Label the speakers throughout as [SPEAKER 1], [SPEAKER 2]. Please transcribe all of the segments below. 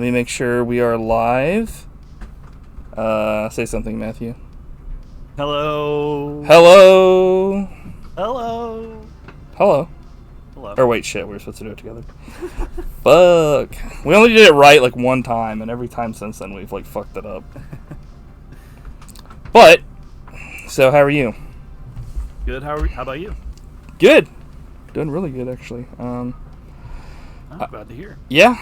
[SPEAKER 1] Let me make sure we are live. Say something, Matthew.
[SPEAKER 2] Hello.
[SPEAKER 1] Hello.
[SPEAKER 2] Hello.
[SPEAKER 1] Hello.
[SPEAKER 2] Hello.
[SPEAKER 1] Or wait, shit, we were supposed to do it together. Fuck. We only did it right like one time, and every time since then we've like fucked it up. But, so how are you?
[SPEAKER 2] Good. How about you?
[SPEAKER 1] Good. Doing really good, actually.
[SPEAKER 2] I'm glad to hear.
[SPEAKER 1] Yeah.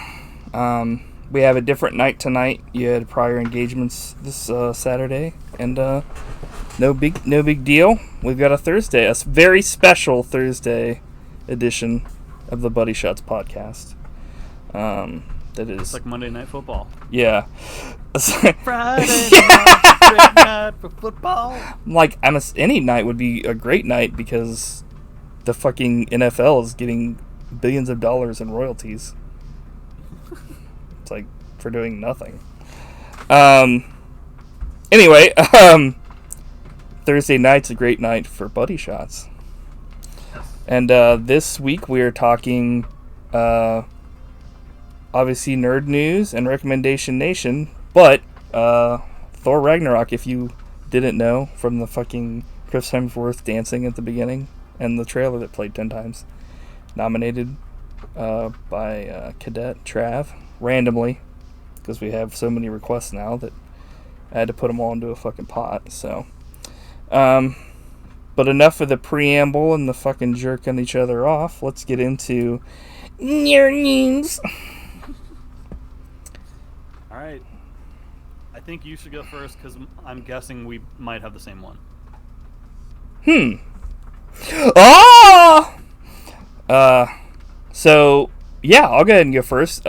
[SPEAKER 1] We have a different night tonight. You had prior engagements this Saturday, and no big deal. We've got a Thursday, a very special Thursday edition of the Buddy Shotz podcast. That is
[SPEAKER 2] It's like Monday Night Football.
[SPEAKER 1] Yeah.
[SPEAKER 2] Friday night, great night for football.
[SPEAKER 1] Like, any night would be a great night because the fucking NFL is getting billions of dollars in royalties. It's like for doing nothing. Anyway, Thursday night's a great night for Buddy Shotz.
[SPEAKER 2] Yes.
[SPEAKER 1] And this week we are talking obviously nerd news and recommendation nation, but Thor Ragnarok, if you didn't know from the fucking Chris Hemsworth dancing at the beginning and the trailer that played 10 times, nominated by Cadet Trav randomly, because we have so many requests now that I had to put them all into a fucking pot. So but enough of the preamble and the fucking jerking each other off. Let's get into your news.
[SPEAKER 2] All right. I think you should go first because I'm guessing we might have the same one.
[SPEAKER 1] So yeah, I'll go ahead and go first.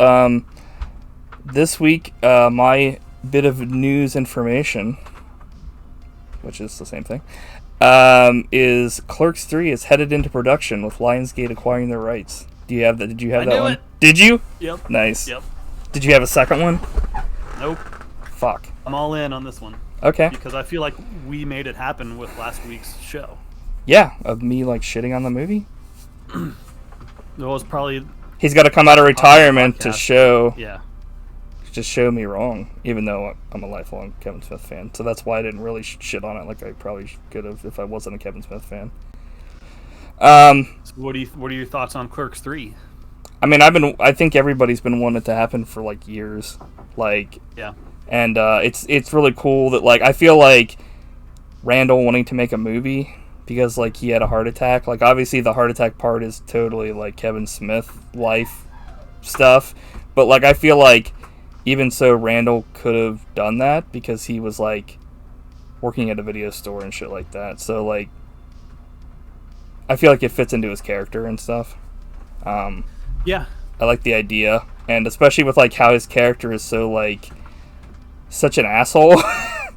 [SPEAKER 1] This week, my bit of news information, which is the same thing, is Clerks 3 is headed into production with Lionsgate acquiring their rights. Do you have that? Did you have that one? Did you?
[SPEAKER 2] Yep.
[SPEAKER 1] Nice.
[SPEAKER 2] Yep.
[SPEAKER 1] Did you have a second one?
[SPEAKER 2] Nope.
[SPEAKER 1] Fuck.
[SPEAKER 2] I'm all in on this one.
[SPEAKER 1] Okay.
[SPEAKER 2] Because I feel like we made it happen with last week's show.
[SPEAKER 1] Yeah, of me like shitting on the movie.
[SPEAKER 2] It was probably...
[SPEAKER 1] He's got to come out of retirement to show...
[SPEAKER 2] Yeah.
[SPEAKER 1] Just show me wrong, even though I'm a lifelong Kevin Smith fan. So that's why I didn't really shit on it like I probably could have if I wasn't a Kevin Smith fan.
[SPEAKER 2] So what are your thoughts on Clerks 3?
[SPEAKER 1] I mean, I think everybody's been wanting it to happen for like years, like,
[SPEAKER 2] yeah,
[SPEAKER 1] and it's really cool that like I feel like Randall wanting to make a movie because like he had a heart attack. Like obviously the heart attack part is totally like Kevin Smith life stuff, but like I feel like even so Randall could have done that because he was like working at a video store and shit like that. So like I feel like it fits into his character and stuff.
[SPEAKER 2] Yeah,
[SPEAKER 1] I like the idea, and especially with like how his character is so like such an asshole.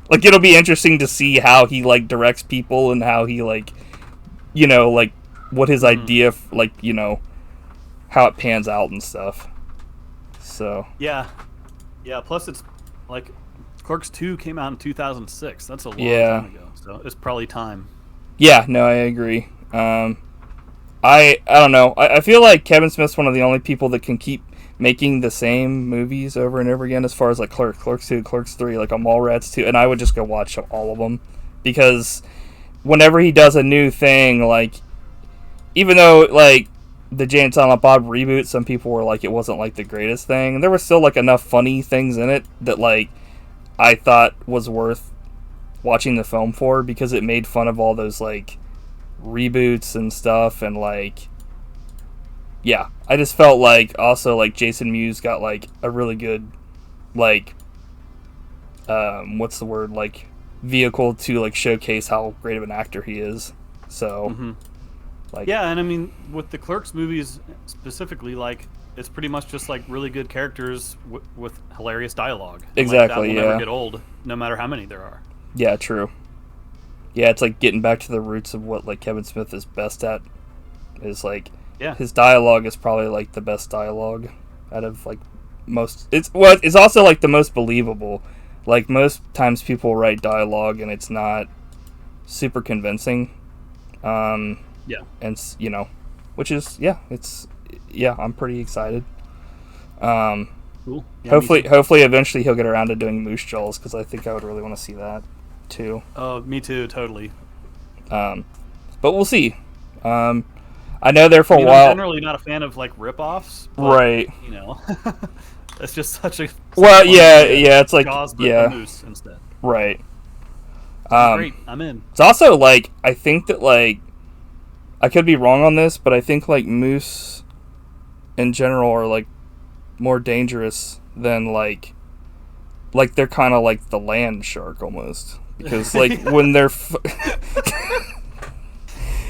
[SPEAKER 1] Like it'll be interesting to see how he like directs people and how he like, you know, like what his idea like, you know, how it pans out and stuff. So
[SPEAKER 2] yeah. Plus, it's like Clerks 2 came out in 2006. That's a long time ago. So it's probably time.
[SPEAKER 1] Yeah, no, I agree. I don't know. I feel like Kevin Smith's one of the only people that can keep making the same movies over and over again as far as like Clerks 2, Clerks 3, like Mallrats 2, and I would just go watch all of them because whenever he does a new thing, like even though like the Jay and Silent Bob reboot, some people were like it wasn't like the greatest thing, and there was still like enough funny things in it that like I thought was worth watching the film for because it made fun of all those like reboots and stuff, and like yeah, I just felt like also like Jason Mewes got like a really good like what's the word, like vehicle to like showcase how great of an actor he is. So like
[SPEAKER 2] yeah, and I mean with the Clerks movies specifically, like it's pretty much just like really good characters with hilarious dialogue. And,
[SPEAKER 1] exactly,
[SPEAKER 2] like, that will never get old, no matter how many there are.
[SPEAKER 1] Yeah, true. Yeah, it's like getting back to the roots of what like Kevin Smith is best at. Is like his dialogue is probably like the best dialogue out of like most. It's also like the most believable. Like most times people write dialogue and it's not super convincing. And you know, which is I'm pretty excited.
[SPEAKER 2] Cool. Yeah, me too.
[SPEAKER 1] Hopefully, eventually he'll get around to doing Moose Jaws, because I think I would really want to see that too.
[SPEAKER 2] Oh, me too, totally.
[SPEAKER 1] But we'll see. I know there for a
[SPEAKER 2] I'm
[SPEAKER 1] while.
[SPEAKER 2] generally not a fan of like rip-offs, but,
[SPEAKER 1] Right.
[SPEAKER 2] You know, it's just such a
[SPEAKER 1] Well, yeah, it's like
[SPEAKER 2] Jaws, but
[SPEAKER 1] yeah,
[SPEAKER 2] a moose instead.
[SPEAKER 1] right.
[SPEAKER 2] Great, I'm in.
[SPEAKER 1] It's also like I think that like I could be wrong on this, but I think like moose in general are like more dangerous than like they're kind of like the land shark almost, because like when they're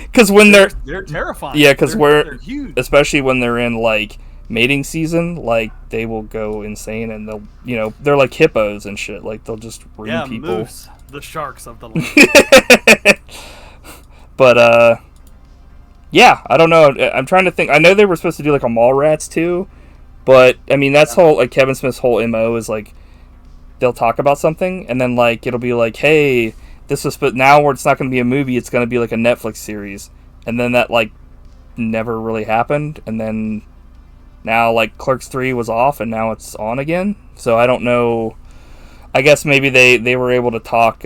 [SPEAKER 1] because when they're
[SPEAKER 2] terrifying.
[SPEAKER 1] Yeah, because
[SPEAKER 2] they're huge.
[SPEAKER 1] Especially when they're in like mating season, like they will go insane, and they're like hippos and shit. Like they'll just ruin people.
[SPEAKER 2] Moose, the sharks of the land.
[SPEAKER 1] But yeah, I don't know. I'm trying to think. I know they were supposed to do like a Mallrats too, but I mean that's whole like Kevin Smith's whole MO is like they'll talk about something and then like it'll be like, hey, this was, but now where it's not going to be a movie, it's going to be like a Netflix series, and then that like never really happened, and then now like Clerks 3 was off and now it's on again. So I don't know. I guess maybe they were able to talk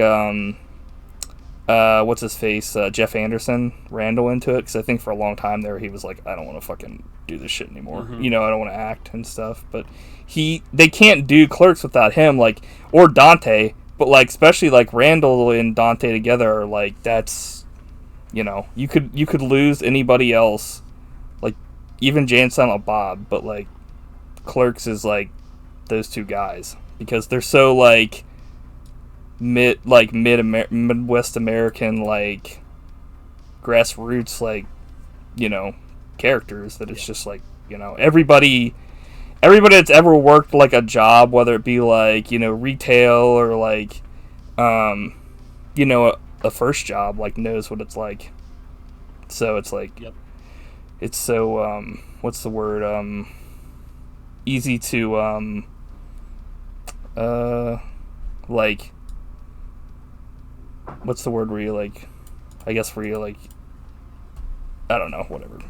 [SPEAKER 1] what's his face, Jeff Anderson, Randall into it, because I think for a long time there he was like, I don't want to fucking do this shit anymore.
[SPEAKER 2] Mm-hmm.
[SPEAKER 1] You know, I don't want to act and stuff. But they can't do Clerks without him, like, or Dante. But like especially like Randall and Dante together are like, that's, you know, you could lose anybody else, like even Jay and Silent Bob, but like Clerks is those two guys because they're so like Midwest American, like grassroots, like, you know, characters that it's just like, you know, everybody that's ever worked like a job, whether it be like, you know, retail or like you know, a first job, like knows what it's like. So it's like,
[SPEAKER 2] yep.
[SPEAKER 1] It's so what's the word, easy to like, what's the word where you like, I guess where you like, I don't know, whatever.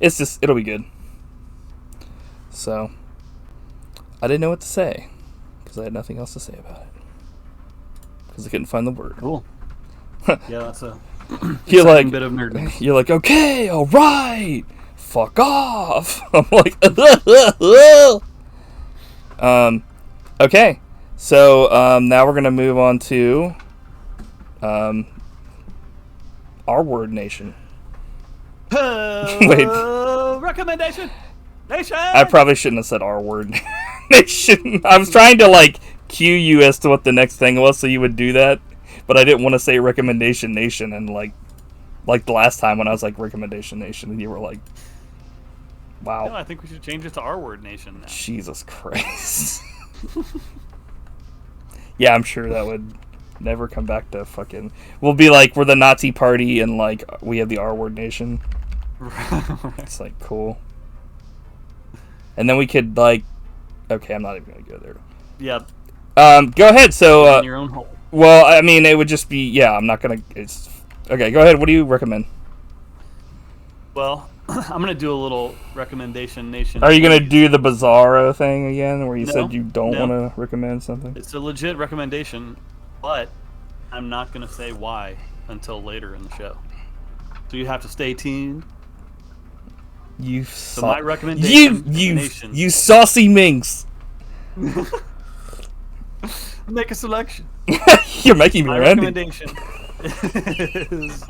[SPEAKER 1] It's just, it'll be good. So I didn't know what to say because I had nothing else to say about it because I couldn't find the word.
[SPEAKER 2] Cool. Yeah, that's a
[SPEAKER 1] you're like
[SPEAKER 2] bit of nerdness.
[SPEAKER 1] You're like, okay, all right, fuck off. I'm like, okay. So now we're gonna move on to our word nation. Wait.
[SPEAKER 2] Recommendation nation.
[SPEAKER 1] I probably shouldn't have said our word nation. I was trying to like cue you as to what the next thing was, so you would do that, but I didn't want to say recommendation nation, and like the last time when I was like recommendation nation, and you were like, wow.
[SPEAKER 2] No, I think we should change it to our word nation now.
[SPEAKER 1] Jesus Christ. Yeah, I'm sure that would never come back to fucking. We'll be like, we're the Nazi party, and like we have the R word nation.
[SPEAKER 2] Right.
[SPEAKER 1] It's like cool. And then we could like, okay, I'm not even gonna go there.
[SPEAKER 2] Yeah.
[SPEAKER 1] Go ahead. So
[SPEAKER 2] in your own hole.
[SPEAKER 1] well, I mean, it would just be, yeah, I'm not gonna. It's okay. Go ahead. What do you recommend?
[SPEAKER 2] Well, I'm gonna do a little recommendation nation.
[SPEAKER 1] Are you gonna do the Bizarro thing again, where you said you don't
[SPEAKER 2] no.
[SPEAKER 1] want to recommend something?
[SPEAKER 2] It's a legit recommendation, but I'm not gonna say why until later in the show. So you have to stay tuned. So my recommendation,
[SPEAKER 1] you saucy minx.
[SPEAKER 2] Make a selection.
[SPEAKER 1] You're making me
[SPEAKER 2] My
[SPEAKER 1] randy.
[SPEAKER 2] recommendation is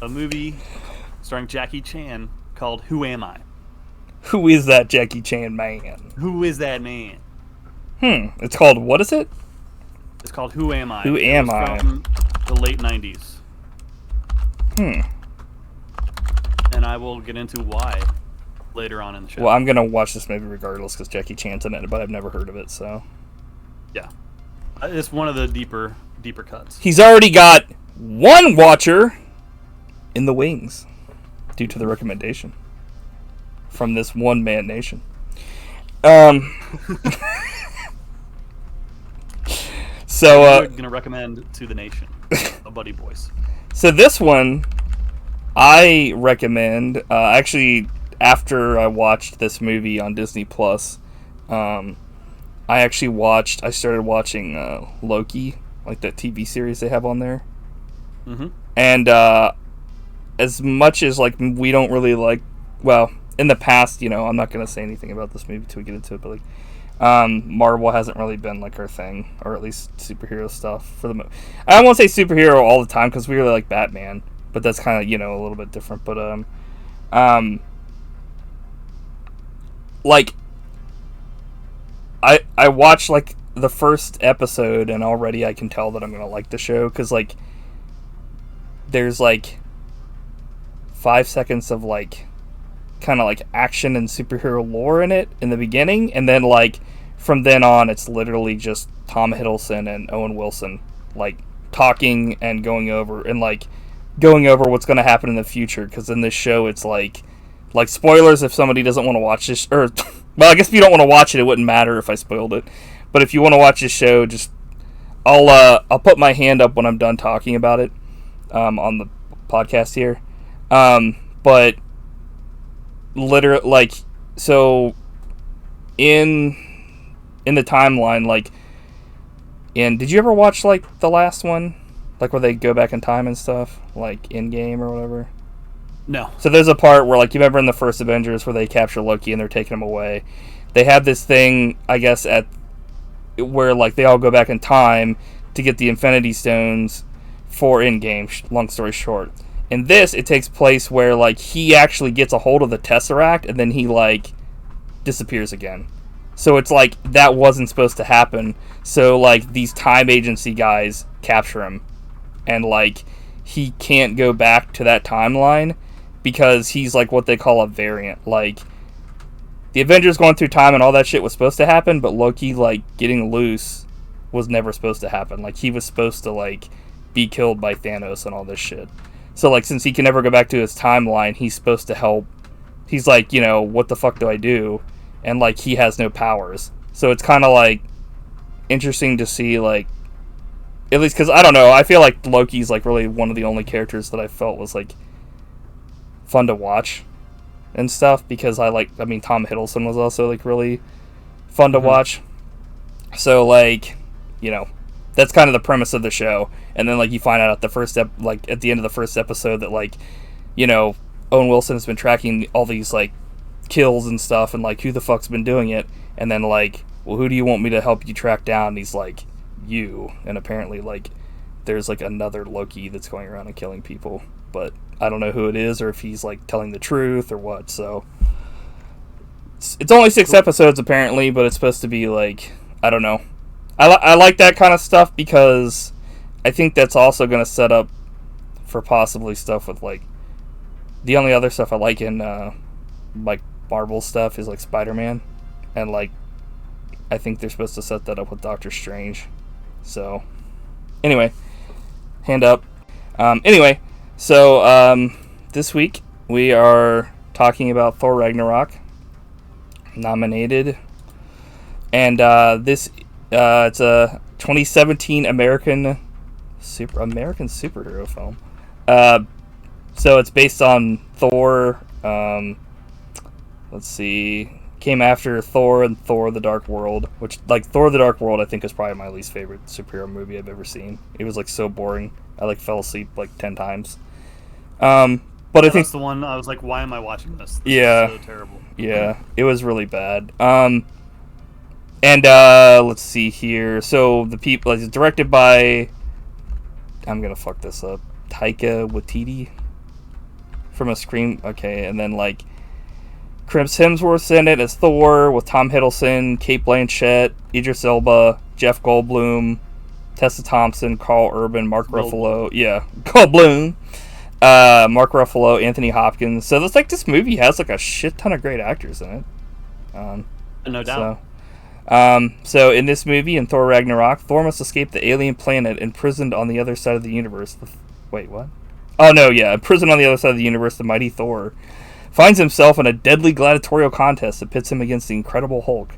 [SPEAKER 2] a movie starring Jackie Chan called Who Am I?
[SPEAKER 1] Who is that Jackie Chan man?
[SPEAKER 2] Who is that man?
[SPEAKER 1] It's called, what is it?
[SPEAKER 2] It's called Who Am I?
[SPEAKER 1] Who Am I?
[SPEAKER 2] From the late 90s. And I will get into why later on in the show.
[SPEAKER 1] Well, I'm gonna watch this movie regardless because Jackie Chan's in it, but I've never heard of it, so.
[SPEAKER 2] Yeah. It's one of the deeper cuts.
[SPEAKER 1] He's already got one watcher in the wings due to the recommendation from this one man nation. So
[SPEAKER 2] I'm gonna recommend to the nation a Buddy Boys.
[SPEAKER 1] So this one I recommend. Actually, after I watched this movie on Disney Plus, I started watching Loki, like that TV series they have on there.
[SPEAKER 2] Mm-hmm.
[SPEAKER 1] And as much as like we don't really like, well, in the past, I'm not gonna say anything about this movie till we get into it, but like, Marvel hasn't really been like our thing, or at least superhero stuff for the. I won't say superhero all the time because we really like Batman, but that's kind of a little bit different. But like I watched like the first episode and already I can tell that I'm gonna like the show because like there's like 5 seconds of like kind of like action and superhero lore in it in the beginning, and then like from then on it's literally just Tom Hiddleston and Owen Wilson like talking and going over what's going to happen in the future, because in this show it's like spoilers if somebody doesn't want to watch this, or well, I guess if you don't want to watch it, it wouldn't matter if I spoiled it, but if you want to watch this show, just I'll put my hand up when I'm done talking about it on the podcast here, but literally, like, so in the timeline, like, did you ever watch like the last one, like where they go back in time and stuff, like in game or whatever?
[SPEAKER 2] No.
[SPEAKER 1] So there's a part where, like, you remember in the first Avengers where they capture Loki and they're taking him away. They have this thing, I guess, where like they all go back in time to get the Infinity Stones for in-game. Long story short. In this, it takes place where, like, he actually gets a hold of the Tesseract and then he, like, disappears again. So it's like, that wasn't supposed to happen. So, like, these time agency guys capture him. And, like, he can't go back to that timeline because he's, like, what they call a variant. Like, the Avengers going through time and all that shit was supposed to happen, but Loki, like, getting loose was never supposed to happen. Like, he was supposed to, like, be killed by Thanos and all this shit. So, like, since he can never go back to his timeline, he's supposed to help. He's like, what the fuck do I do? And, like, he has no powers. So it's kind of, like, interesting to see, like, at least because, I don't know, I feel like Loki's, like, really one of the only characters that I felt was, like, fun to watch and stuff. Because Tom Hiddleston was also, like, really fun to watch. So, like, that's kind of the premise of the show. And then, like, you find out at the end of the first episode that, like, Owen Wilson has been tracking all these, like, kills and stuff, and, like, who the fuck's been doing it? And then, like, well, who do you want me to help you track down? And he's like, you. And apparently, like, there's, like, another Loki that's going around and killing people. But I don't know who it is, or if he's, like, telling the truth, or what, so. It's only 6 episodes, apparently, but it's supposed to be, like, I don't know. I like that kind of stuff because I think that's also going to set up for possibly stuff with, like, the only other stuff I like in, like, Marvel stuff is, like, Spider-Man. And, like, I think they're supposed to set that up with Doctor Strange. So, anyway, hand up. This week we are talking about Thor Ragnarok, nominated. And, it's a 2017 American superhero film. So it's based on Thor. Let's see, came after Thor and Thor: The Dark World, which, like, Thor: The Dark World I think is probably my least favorite superhero movie I've ever seen. It was, like, so boring. I, like, fell asleep like 10 times. But I think
[SPEAKER 2] that's the one I was like, why am I watching this? This is so terrible.
[SPEAKER 1] Yeah, it was really bad. Let's see here. So the people, it's directed by, I'm gonna fuck this up, Taika Waititi from okay, and then, like, Chris Hemsworth's in it as Thor with Tom Hiddleston, Cate Blanchett, Idris Elba, Jeff Goldblum, Tessa Thompson, Karl Urban, Mark Ruffalo. Yeah, Goldblum. Mark Ruffalo, Anthony Hopkins. So it's like this movie has, like, a shit ton of great actors in it.
[SPEAKER 2] No doubt.
[SPEAKER 1] So in this movie, in Thor Ragnarok, Thor must escape the alien planet imprisoned on the other side of the universe. Wait, what? Oh, no, yeah. Imprisoned on the other side of the universe, the mighty Thor finds himself in a deadly gladiatorial contest that pits him against the Incredible Hulk,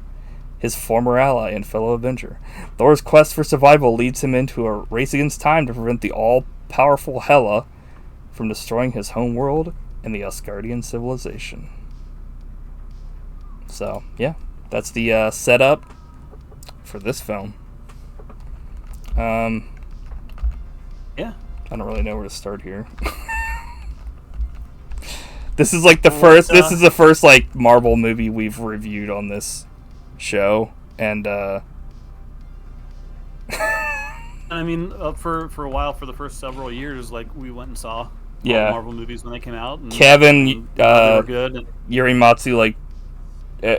[SPEAKER 1] his former ally and fellow Avenger. Thor's quest for survival leads him into a race against time to prevent the all-powerful Hela from destroying his home world and the Asgardian civilization. So yeah, that's the setup for this film.
[SPEAKER 2] Yeah.
[SPEAKER 1] I don't really know where to start here. This is like the first. This is the first like Marvel movie we've reviewed on this show, and
[SPEAKER 2] I mean, for a while, for the first several years, like we went and saw all the Marvel movies when they came out. And,
[SPEAKER 1] Kevin,
[SPEAKER 2] they were good.
[SPEAKER 1] Yuri Matsu, like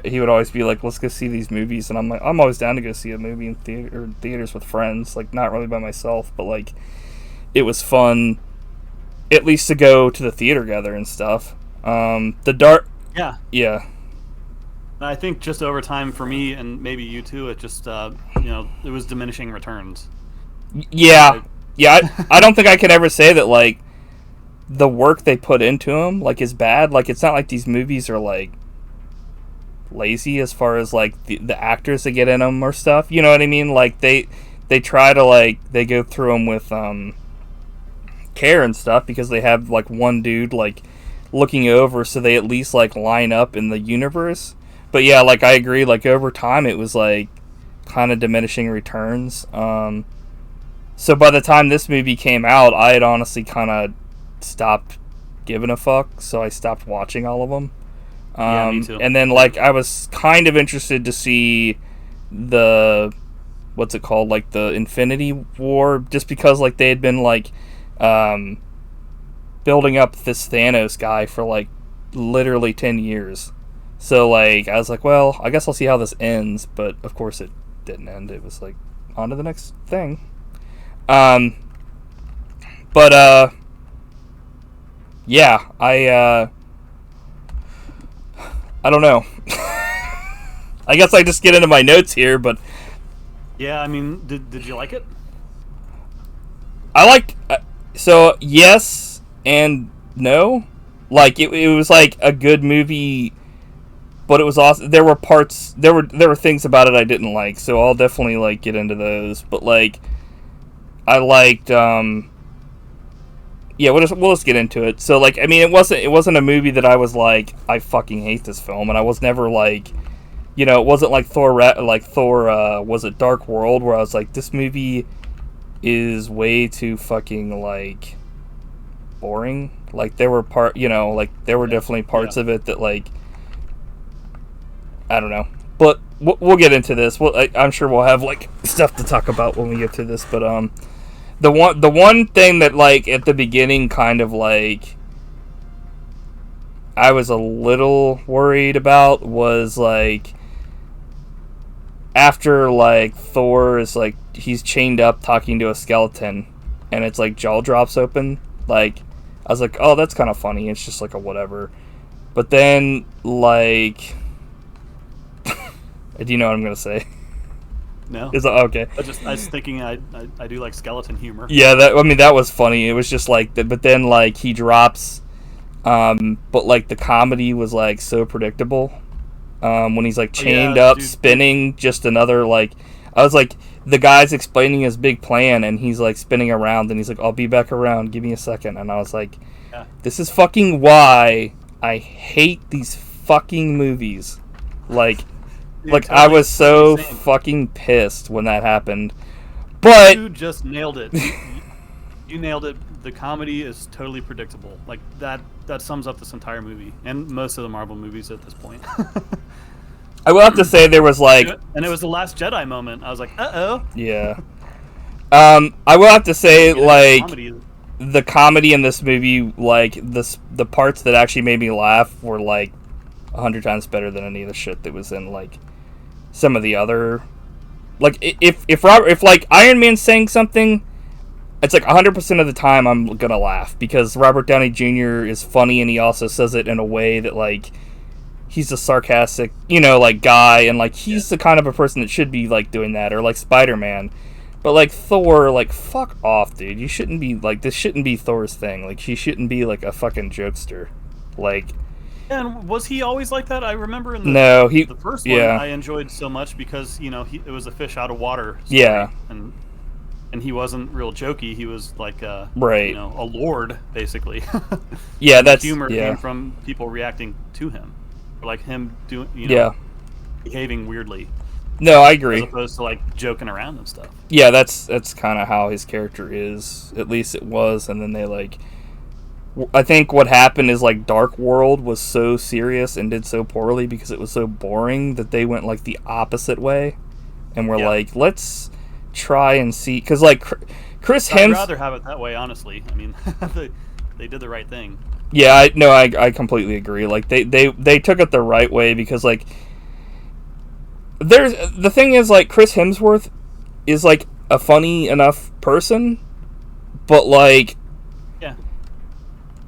[SPEAKER 1] he would always be like, "Let's go see these movies," and I'm like, I'm always down to go see a movie in theaters with friends, like not really by myself, but like it was fun, at least to go to the theater together and stuff. Yeah.
[SPEAKER 2] I think just over time for me, and maybe you too, it just it was diminishing returns.
[SPEAKER 1] Yeah. I don't think I could ever say that like the work they put into them like is bad. Like it's not like these movies are like lazy as far as like the actors that get in them or stuff. You know what I mean? Like they try to like they go through them with care and stuff because they have like one dude like looking over, so they at least like line up in the universe. But yeah, like I agree, like over time it was like kind of diminishing returns. So by the time this movie came out, I had honestly kind of stopped giving a fuck, so I stopped watching all of them.
[SPEAKER 2] Me too.
[SPEAKER 1] And then like I was kind of interested to see the what's it called, like the Infinity War, just because like they had been like building up this Thanos guy for like literally 10 years. So like I was like, well, I guess I'll see how this ends, but of course it didn't end. It was like on to the next thing. Yeah, I don't know. I guess I just get into my notes here, but
[SPEAKER 2] yeah, I mean, did you like it?
[SPEAKER 1] I liked so yes and no. Like it was like a good movie, but it was also there were parts there were things about it I didn't like, so I'll definitely like get into those. But like I liked yeah, we'll just get into it. So like I mean it wasn't a movie that I was like I fucking hate this film, and I was never like, you know, it wasn't like Thor was it Dark World, where I was like, this movie is way too fucking like boring. Like there were definitely parts of it that like I don't know, but we'll get into this. I'm sure we'll have like stuff to talk about when we get to this. But the one thing that like at the beginning kind of like I was a little worried about was like after like Thor is like he's chained up talking to a skeleton and it's like jaw drops open, like I was like, oh, that's kind of funny. It's just like a whatever. But then like do you know what I'm gonna say?
[SPEAKER 2] No.
[SPEAKER 1] Okay.
[SPEAKER 2] I was thinking I do like skeleton humor.
[SPEAKER 1] Yeah, that was funny. It was just like but then like he drops but like the comedy was like so predictable. When he's like chained up, dude, spinning, just another like I was like the guy's explaining his big plan and he's like spinning around and he's like, I'll be back around, give me a second. And I was like, This is fucking why I hate these fucking movies. Like Like, I was so fucking pissed when that happened. But
[SPEAKER 2] you just nailed it. You nailed it. The comedy is totally predictable. Like, that sums up this entire movie. And most of the Marvel movies at this point.
[SPEAKER 1] I will have to say there was, like...
[SPEAKER 2] And it was the Last Jedi moment. I was like, uh-oh.
[SPEAKER 1] Yeah. I will have to say, like... The comedy in this movie, like, the parts that actually made me laugh were, like, 100 times better than any of the shit that was in, like... some of the other, like, if like Iron Man's saying something, it's like 100% of the time I'm gonna laugh because Robert Downey Jr. is funny and he also says it in a way that like he's a sarcastic, you know, like guy, and like he's the kind of a person that should be like doing that, or like Spider-Man. But like Thor, like fuck off, dude. You shouldn't be like, this shouldn't be Thor's thing. Like she shouldn't be like a fucking jokester. Like.
[SPEAKER 2] And was he always like that? I remember in the first one I enjoyed so much because, you know, it was a fish out of water story, and he wasn't real jokey. He was like a lord basically.
[SPEAKER 1] Yeah, that's
[SPEAKER 2] humor came from people reacting to him, or like him doing, you know, behaving weirdly.
[SPEAKER 1] No, I agree.
[SPEAKER 2] As opposed to like joking around and stuff.
[SPEAKER 1] Yeah, that's kind of how his character is. At least it was, and then they like. I think what happened is like Dark World was so serious and did so poorly because it was so boring that they went like the opposite way, and we're like, let's try and see, because like Chris Hemsworth.
[SPEAKER 2] I'd rather have it that way, honestly. I mean, they did the right thing.
[SPEAKER 1] Yeah, I completely agree. Like they took it the right way because like. The thing is, like, Chris Hemsworth is, like, a funny enough person, but, like,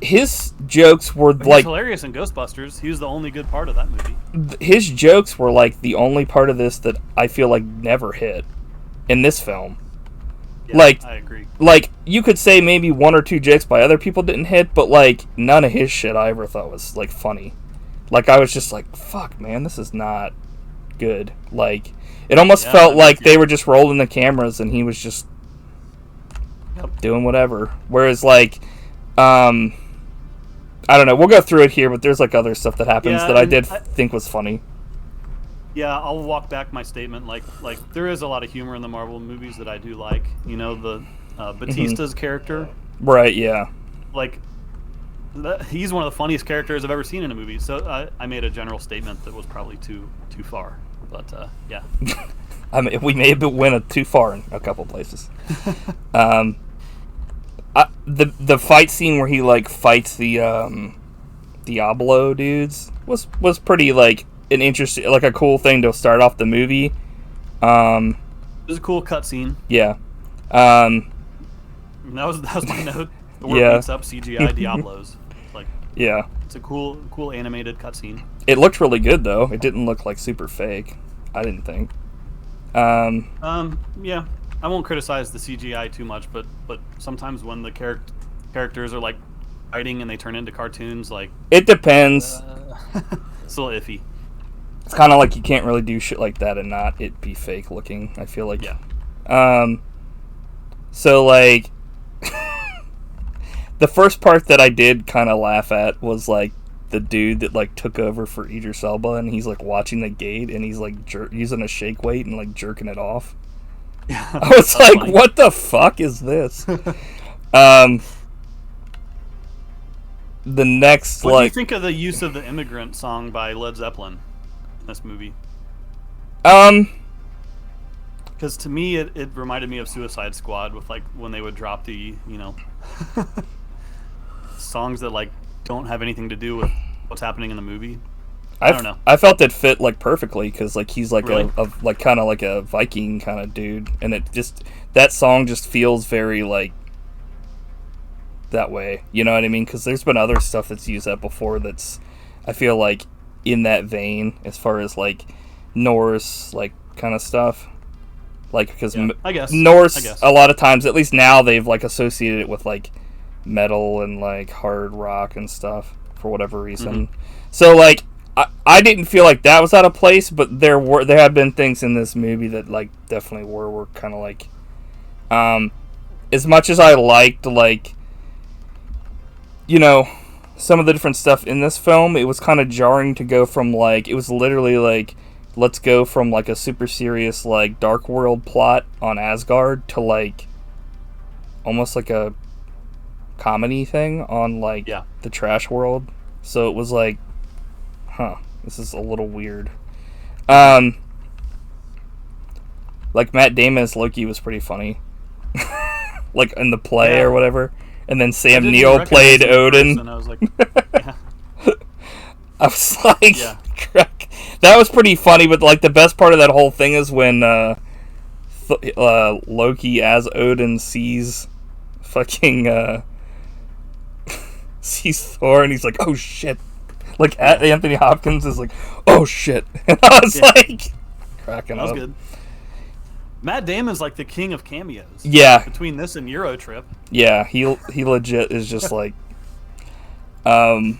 [SPEAKER 1] his jokes were,
[SPEAKER 2] but
[SPEAKER 1] like...
[SPEAKER 2] He's hilarious in Ghostbusters. He was the only good part of that movie.
[SPEAKER 1] His jokes were, like, the only part of this that I feel like never hit in this film.
[SPEAKER 2] Yeah,
[SPEAKER 1] like,
[SPEAKER 2] I agree.
[SPEAKER 1] Like, you could say maybe one or two jokes by other people didn't hit, but, like, none of his shit I ever thought was, like, funny. Like, I was just like, fuck, man, this is not... good. Like, it almost felt like they were just rolling the cameras and he was just doing whatever. Whereas, like, I don't know, we'll go through it here, but there's like other stuff that happens that I did think was funny.
[SPEAKER 2] Yeah, I'll walk back my statement. Like there is a lot of humor in the Marvel movies that I do like. You know, the Batista's character.
[SPEAKER 1] Right, yeah.
[SPEAKER 2] Like, he's one of the funniest characters I've ever seen in a movie. So I made a general statement that was probably too far. But, yeah.
[SPEAKER 1] I mean, we may have went too far in a couple places. The fight scene where he, like, fights the Diablo dudes was pretty, like, an interesting, like, a cool thing to start off the movie.
[SPEAKER 2] It was a cool cutscene.
[SPEAKER 1] Yeah.
[SPEAKER 2] That was my note. The word beats up CGI Diablos. Like,
[SPEAKER 1] yeah.
[SPEAKER 2] It's a cool animated cutscene.
[SPEAKER 1] It looked really good, though. It didn't look, like, super fake. I didn't think.
[SPEAKER 2] Yeah. I won't criticize the CGI too much, but sometimes when the characters are, like, fighting and they turn into cartoons, like... It depends. It's a little iffy.
[SPEAKER 1] It's kind of like you can't really do shit like that and not it be fake looking, I feel like.
[SPEAKER 2] Yeah.
[SPEAKER 1] So, like... the first part that I did kind of laugh at was, like, the dude that, like, took over for Idris Elba, and he's, like, watching the gate, and he's, like, using a shake weight and, like, jerking it off.
[SPEAKER 2] Yeah,
[SPEAKER 1] I was like, funny. What the fuck is this? The next,
[SPEAKER 2] what
[SPEAKER 1] like...
[SPEAKER 2] do you think of the use of the Immigrant song by Led Zeppelin in this movie? Because to me, it reminded me of Suicide Squad with, like, when they would drop the, you know... songs that, like, don't have anything to do with what's happening in the movie. I don't know.
[SPEAKER 1] I felt it fit, like, perfectly because, like, he's like
[SPEAKER 2] really?
[SPEAKER 1] a like kind of like a Viking kind of dude, and it just, that song just feels very, like, that way. You know what I mean? Because there's been other stuff that's used that before that's, I feel like, in that vein as far as, like, Norse, like, kind of stuff. Like, because Norse, a lot of times, at least now, they've, like, associated it with, like, metal and, like, hard rock and stuff for whatever reason. Mm-hmm. So, like, I didn't feel like that was out of place, but there have been things in this movie that, like, definitely were kind of like, as much as I liked, like, you know, some of the different stuff in this film, it was kind of jarring to go from, like, it was literally like, let's go from, like, a super serious, like, Dark World plot on Asgard to, like, almost like a comedy thing on, like, the trash world. So it was like, this is a little weird. Like, Matt Damon as Loki was pretty funny. Like, in the play or whatever. And then Sam Neill played Odin.
[SPEAKER 2] I was like,
[SPEAKER 1] I was like, that was pretty funny, but, like, the best part of that whole thing is when Loki as Odin sees fucking sees Thor, and he's like, oh shit. Like, Anthony Hopkins is like, oh shit. And I was like, cracking up.
[SPEAKER 2] That was good. Matt Damon's like the king of cameos.
[SPEAKER 1] Yeah.
[SPEAKER 2] Between this and Eurotrip.
[SPEAKER 1] Yeah, he legit is just like,
[SPEAKER 2] and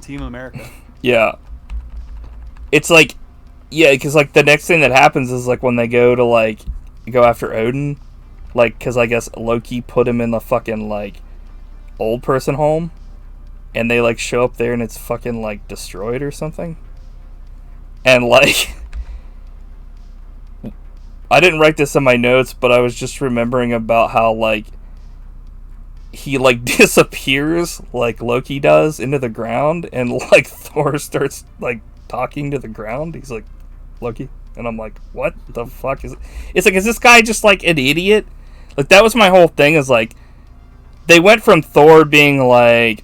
[SPEAKER 2] Team America.
[SPEAKER 1] Yeah. It's like, yeah, because, like, the next thing that happens is, like, when they go to, like, go after Odin, like, because I guess Loki put him in the fucking, like, old person home, and they, like, show up there and it's fucking, like, destroyed or something. And like, I didn't write this in my notes, but I was just remembering about how like he like disappears like Loki does into the ground, and like Thor starts like talking to the ground. He's like, Loki, and I'm like, what the fuck is it? It's like, is this guy just like an idiot? Like, that was my whole thing, is like, they went from Thor being like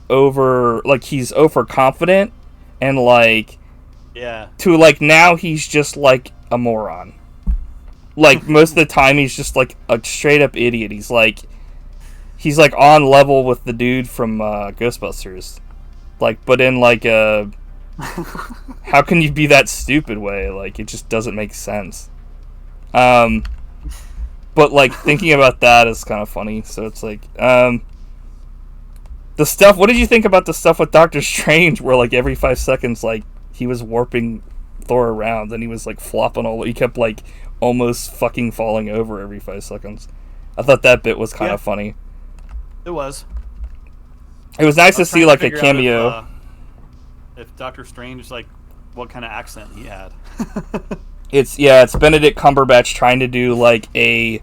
[SPEAKER 1] he's overconfident and like,
[SPEAKER 2] yeah,
[SPEAKER 1] to like now he's just like a moron. Like most of the time he's just like a straight up idiot. He's like on level with the dude from Ghostbusters, like, but in like a how can you be that stupid way? Like, it just doesn't make sense. But like thinking about that is kind of funny. So it's like the stuff. What did you think about the stuff with Doctor Strange, where like every 5 seconds, like he was warping Thor around and he was like flopping all. He kept like almost fucking falling over every 5 seconds. I thought that bit was kind of funny.
[SPEAKER 2] It was.
[SPEAKER 1] It was nice to see like a cameo.
[SPEAKER 2] If Doctor Strange, like, what kind of accent he had.
[SPEAKER 1] It's Benedict Cumberbatch trying to do like a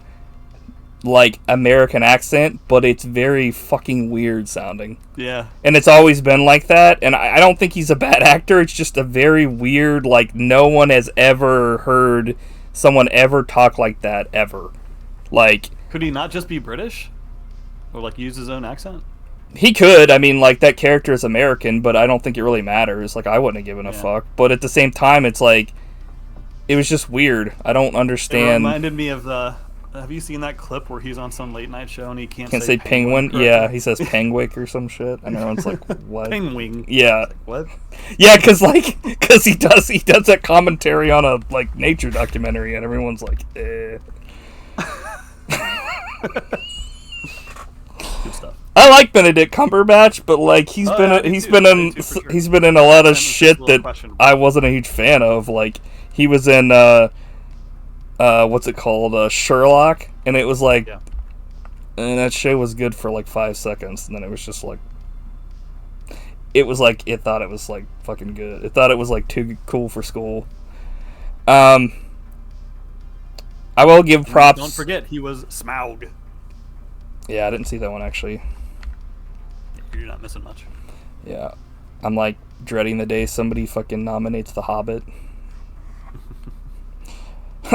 [SPEAKER 1] American accent, but it's very fucking weird sounding.
[SPEAKER 2] Yeah.
[SPEAKER 1] And it's always been like that, and I don't think he's a bad actor. It's just a very weird, like, no one has ever heard someone ever talk like that ever. Like,
[SPEAKER 2] could he not just be British? Or like use his own accent?
[SPEAKER 1] He could. I mean, like, that character is American, but I don't think it really matters. Like, I wouldn't have given a fuck. But at the same time, it's like, it was just weird. I don't understand. It
[SPEAKER 2] reminded me of the... Have you seen that clip where he's on some late night show and he can't
[SPEAKER 1] say penguin? Yeah, he says penguic or some shit. And everyone's like, what?
[SPEAKER 2] Penguin.
[SPEAKER 1] Yeah.
[SPEAKER 2] Like, what?
[SPEAKER 1] Yeah, because he does that commentary on a, like, nature documentary, and everyone's like, eh.
[SPEAKER 2] Good stuff.
[SPEAKER 1] I like Benedict Cumberbatch, but like he's been in a lot of shit that I wasn't a huge fan of. Like, he was in what's it called, Sherlock, and it was like, and that show was good for like 5 seconds, and then it was just like, it was like it thought it was like fucking good. It thought it was like too cool for school. I will give props.
[SPEAKER 2] Don't forget, he was Smaug.
[SPEAKER 1] Yeah, I didn't see that one actually.
[SPEAKER 2] You're not missing much.
[SPEAKER 1] Yeah, I'm like dreading the day somebody fucking nominates The Hobbit.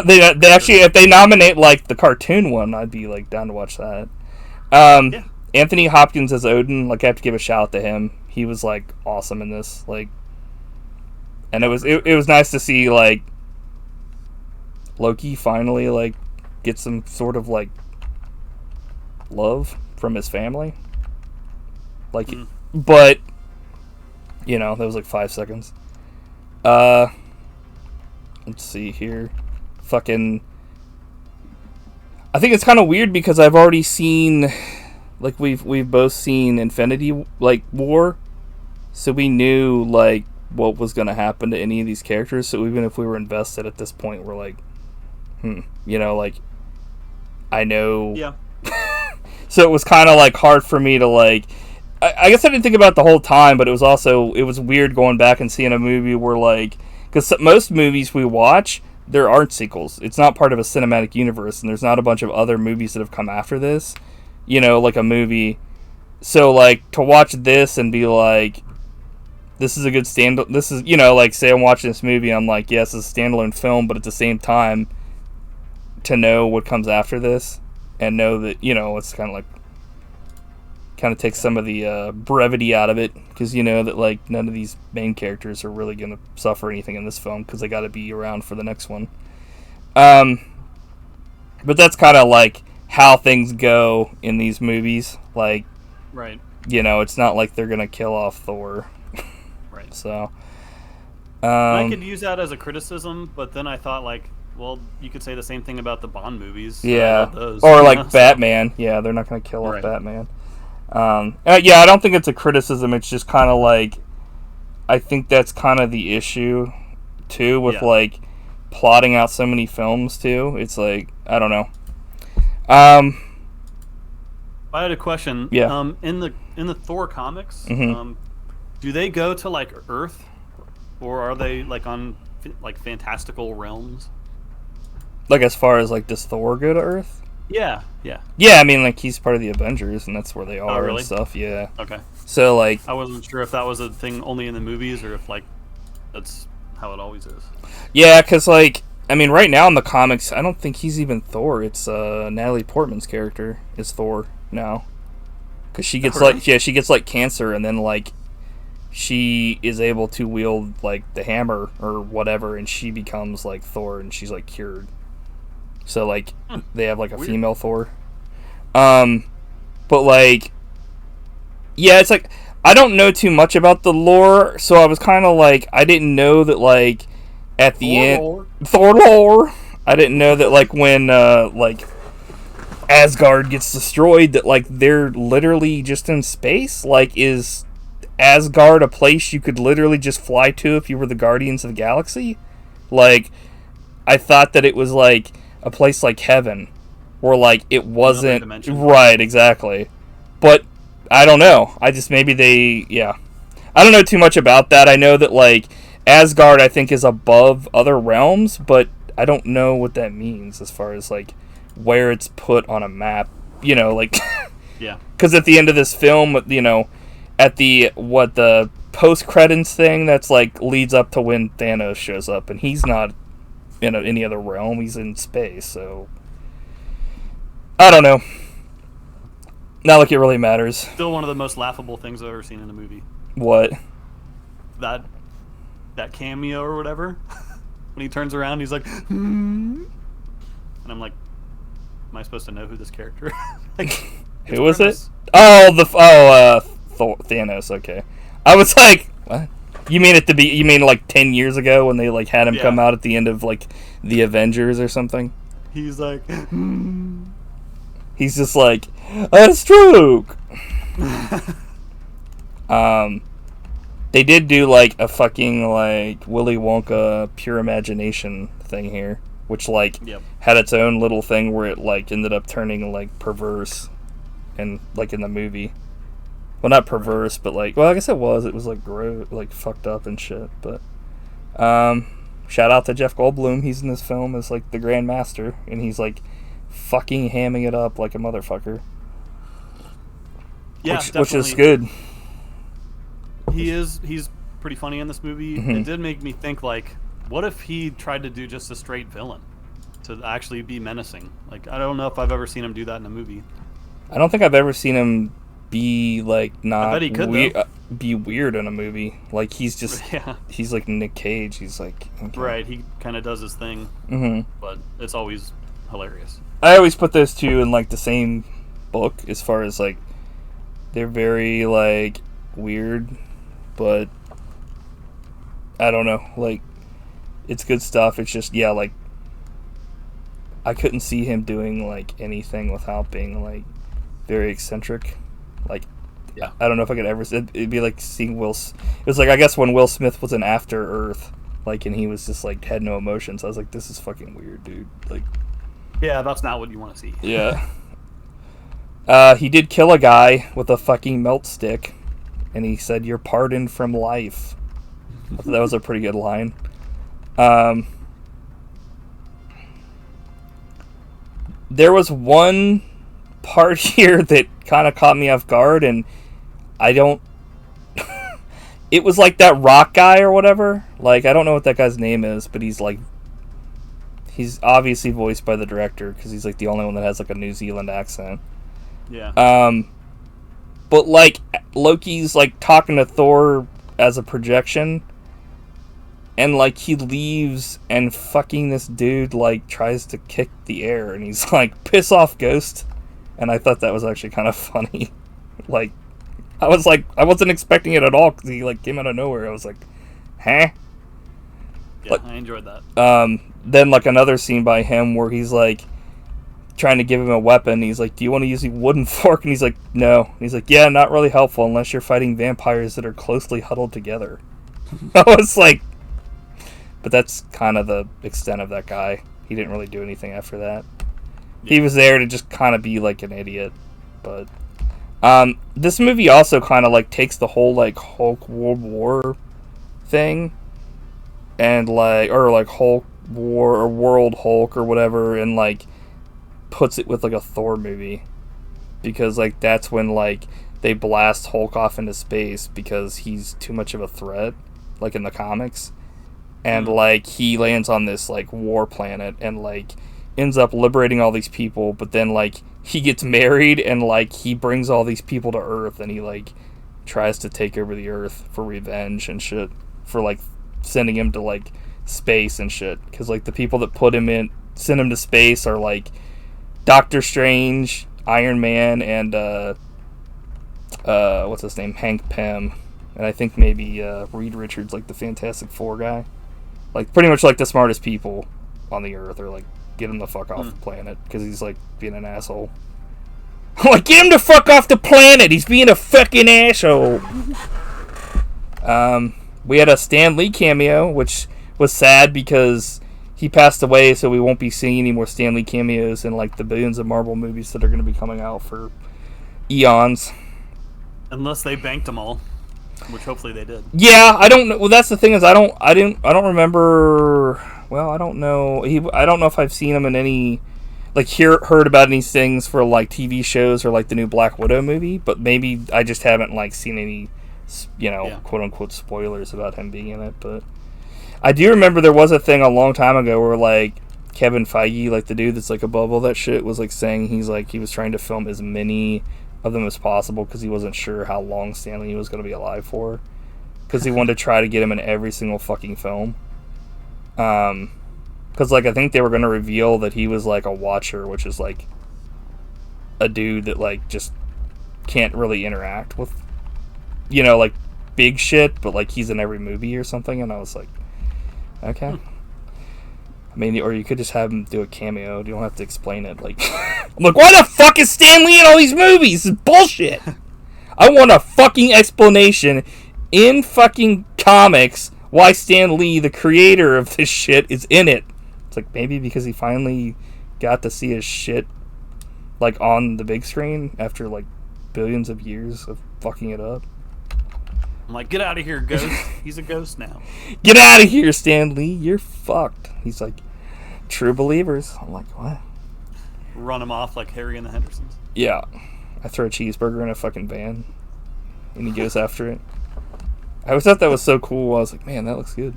[SPEAKER 1] they actually, if they nominate like the cartoon one, I'd be like down to watch that. Anthony Hopkins as Odin, like, I have to give a shout out to him. He was like awesome in this, like, and it was nice to see like Loki finally like get some sort of like love from his family. Like, but you know, that was like 5 seconds. Let's see here. Fucking, I think it's kind of weird because I've already seen, like, we've both seen Infinity like War, so we knew like what was going to happen to any of these characters. So even if we were invested at this point, we're like, you know, like, I know.
[SPEAKER 2] Yeah.
[SPEAKER 1] So it was kind of like hard for me to like. I guess I didn't think about it the whole time, but it was weird going back and seeing a movie where, like, because most movies we watch, there aren't sequels. It's not part of a cinematic universe, and there's not a bunch of other movies that have come after this, you know, like a movie. So, like, to watch this and be like, this is a good this is, you know, like, say I'm watching this movie, I'm like, yes, it's a standalone film, but at the same time, to know what comes after this, and know that, you know, it's kind of like, kind of takes some of the brevity out of it, because you know that like none of these main characters are really going to suffer anything in this film because they got to be around for the next one. But that's kind of like how things go in these movies. Like,
[SPEAKER 2] right?
[SPEAKER 1] You know, it's not like they're going to kill off Thor.
[SPEAKER 2] Right.
[SPEAKER 1] So
[SPEAKER 2] I could use that as a criticism, but then I thought, like, well, you could say the same thing about the Bond movies.
[SPEAKER 1] Yeah.
[SPEAKER 2] Those,
[SPEAKER 1] or like Batman. Yeah, they're not going to kill off Batman. Yeah, I don't think it's a criticism. It's just kind of like, I think that's kind of the issue too with like plotting out so many films too. It's like, I don't know. I
[SPEAKER 2] had a question.
[SPEAKER 1] Yeah.
[SPEAKER 2] In the Thor comics, do they go to like Earth, or are they like on like fantastical realms.
[SPEAKER 1] Like as far as like does Thor go to Earth?
[SPEAKER 2] Yeah.
[SPEAKER 1] Yeah, I mean like he's part of the Avengers and that's where they are
[SPEAKER 2] really?
[SPEAKER 1] and stuff. Yeah.
[SPEAKER 2] Okay.
[SPEAKER 1] So like
[SPEAKER 2] I wasn't sure if that was a thing only in the movies or if like that's how it always is.
[SPEAKER 1] Yeah, because like I mean, right now in the comics, I don't think he's even Thor. It's Natalie Portman's character is Thor now, because she gets she gets like cancer, and then like she is able to wield like the hammer or whatever, and she becomes like Thor, and she's like cured. So like they have like a female Thor, but like yeah, it's like I don't know too much about the lore, so I was kind of like I didn't know that like. At the end, Thor lore. I didn't know that like when like Asgard gets destroyed, that like they're literally just in space. Like, is Asgard a place you could literally just fly to if you were the Guardians of the Galaxy? Like, I thought that it was like a place like heaven, where like it wasn't right exactly. But I don't know. I just maybe I don't know too much about that. I know that like. Asgard, I think, is above other realms, but I don't know what that means as far as, like, where it's put on a map. You know, like...
[SPEAKER 2] yeah.
[SPEAKER 1] Because at the end of this film, you know, at the post-credits thing, that's, like, leads up to when Thanos shows up, and he's not in any other realm. He's in space, so... I don't know. Not like it really matters.
[SPEAKER 2] Still one of the most laughable things I've ever seen in a movie.
[SPEAKER 1] What?
[SPEAKER 2] That cameo or whatever, when he turns around, he's like, and I'm like, am I supposed to know who this character is? Like,
[SPEAKER 1] who was it? Oh, Thanos. Okay, I was like, what? You mean like 10 years ago when they like had him come out at the end of like the Avengers or something?
[SPEAKER 2] He's like,
[SPEAKER 1] he's just like a stroke. They did do, like, a fucking, like, Willy Wonka pure imagination thing here. Which, like, had its own little thing where it, like, ended up turning, like, perverse. And, like, in the movie. Well, not perverse, but, like... Well, I guess it was. It was, like, gross, like, fucked up and shit. But, shout out to Jeff Goldblum. He's in this film as, like, the Grand Master. And he's, like, fucking hamming it up like a motherfucker.
[SPEAKER 2] Yeah,
[SPEAKER 1] which is good.
[SPEAKER 2] He's pretty funny in this movie.
[SPEAKER 1] Mm-hmm.
[SPEAKER 2] It did make me think, like, what if he tried to do just a straight villain to actually be menacing? Like, I don't know if I've ever seen him do that in a movie.
[SPEAKER 1] I don't think I've ever seen him be like not
[SPEAKER 2] I bet he could
[SPEAKER 1] be weird in a movie. Like he's just he's like Nick Cage. He's like
[SPEAKER 2] okay. Right. He kind of does his thing, but it's always hilarious.
[SPEAKER 1] I always put those two in like the same book as far as like they're very like weird. But I don't know, like it's good stuff. It's just like I couldn't see him doing like anything without being like very eccentric. Like I don't know if I could ever. It'd be like seeing Will. It was like I guess when Will Smith was in After Earth, like, and he was just like had no emotions. I was like, this is fucking weird, dude. Like,
[SPEAKER 2] yeah, that's not what you want to see.
[SPEAKER 1] Yeah. He did kill a guy with a fucking melt stick. And he said, "You're pardoned from life." That was a pretty good line. There was one part here that kind of caught me off guard, and I don't... It was like that rock guy or whatever. Like, I don't know what that guy's name is, but he's like... He's obviously voiced by the director, because he's like the only one that has like a New Zealand accent.
[SPEAKER 2] Yeah.
[SPEAKER 1] But, like, Loki's, like, talking to Thor as a projection, and, like, he leaves, and fucking this dude, like, tries to kick the air, and he's like, piss off, ghost. And I thought that was actually kind of funny. Like, I was like, I wasn't expecting it at all, because he, like, came out of nowhere. I was like, huh?
[SPEAKER 2] Yeah,
[SPEAKER 1] like,
[SPEAKER 2] I enjoyed that.
[SPEAKER 1] Then, like, another scene by him where he's, like, trying to give him a weapon. He's like, do you want to use a wooden fork? And he's like, no. And he's like, yeah, not really helpful unless you're fighting vampires that are closely huddled together. I was like, but that's kind of the extent of that guy. He didn't really do anything after that. Yeah. He was there to just kind of be like an idiot. But this movie also kind of like takes the whole like Hulk World War thing and like, or like Hulk War or World Hulk or whatever, and like puts it with like a Thor movie, because like that's when like they blast Hulk off into space because he's too much of a threat, like in the comics, and like he lands on this like war planet and like ends up liberating all these people, but then like he gets married and like he brings all these people to Earth, and he like tries to take over the Earth for revenge and shit, for like sending him to like space and shit, because like the people that send him to space are like Doctor Strange, Iron Man, and what's his name, Hank Pym, and I think maybe Reed Richards, like the Fantastic Four guy, like pretty much like the smartest people on the Earth, are like, get him the fuck off the planet because he's like being an asshole. I'm like, get him the fuck off the planet, he's being a fucking asshole. We had a Stan Lee cameo, which was sad because he passed away, so we won't be seeing any more Stan Lee cameos in like the billions of Marvel movies that are going to be coming out for eons.
[SPEAKER 2] Unless they banked them all, which hopefully they did.
[SPEAKER 1] Yeah, I don't know. Well, that's the thing is, I don't remember. Well, I don't know. I don't know if I've seen him in any, like, heard about any things for like TV shows or like the new Black Widow movie. But maybe I just haven't like seen any, quote unquote spoilers about him being in it. But I do remember there was a thing a long time ago where like Kevin Feige, like the dude that's like above all that shit, was like saying he was trying to film as many of them as possible because he wasn't sure how long Stan Lee was going to be alive for, because he wanted to try to get him in every single fucking film. Because like I think they were going to reveal that he was like a watcher, which is like a dude that like just can't really interact with, like big shit, but like he's in every movie or something. And I was like, okay. I mean, or you could just have him do a cameo. You don't have to explain it. Like, I'm like, why the fuck is Stan Lee in all these movies? This is bullshit. I want a fucking explanation in fucking comics why Stan Lee, the creator of this shit, is in it. It's like, maybe because he finally got to see his shit like on the big screen after like billions of years of fucking it up.
[SPEAKER 2] I'm like, get out of here, ghost. He's a ghost now.
[SPEAKER 1] Get out of here, Stan Lee. You're fucked. He's like, true believers. I'm like, what?
[SPEAKER 2] Run him off like Harry and the Hendersons.
[SPEAKER 1] Yeah. I throw a cheeseburger in a fucking van, and he goes after it. I always thought that was so cool. I was like, man, that looks good.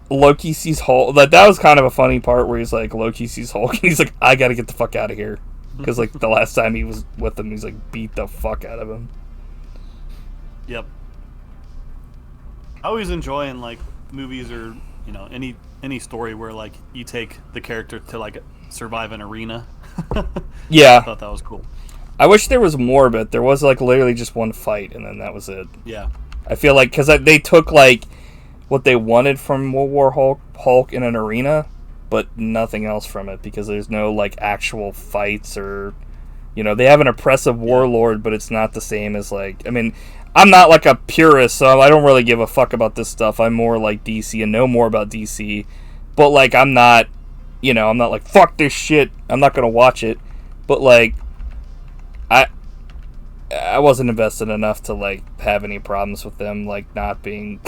[SPEAKER 1] Loki sees Hulk. That was kind of a funny part where he's like, Loki sees Hulk, and he's like, I gotta get the fuck out of here. Because, like, the last time he was with him, he's, like, beat the fuck out of him.
[SPEAKER 2] Yep. I always enjoy in, like, movies or, any story where, like, you take the character to, like, survive an arena.
[SPEAKER 1] Yeah.
[SPEAKER 2] I thought that was cool.
[SPEAKER 1] I wish there was more, but there was, like, literally just one fight, and then that was it.
[SPEAKER 2] Yeah.
[SPEAKER 1] I feel like, because they took, like, what they wanted from World War Hulk in an arena, but nothing else from it, because there's no like actual fights, or they have an oppressive warlord, but it's not the same as like, I mean, I'm not like a purist, so I don't really give a fuck about this stuff. I'm more like DC and know more about DC, but like I'm not like fuck this shit, I'm not gonna watch it, but like I wasn't invested enough to like have any problems with them like not being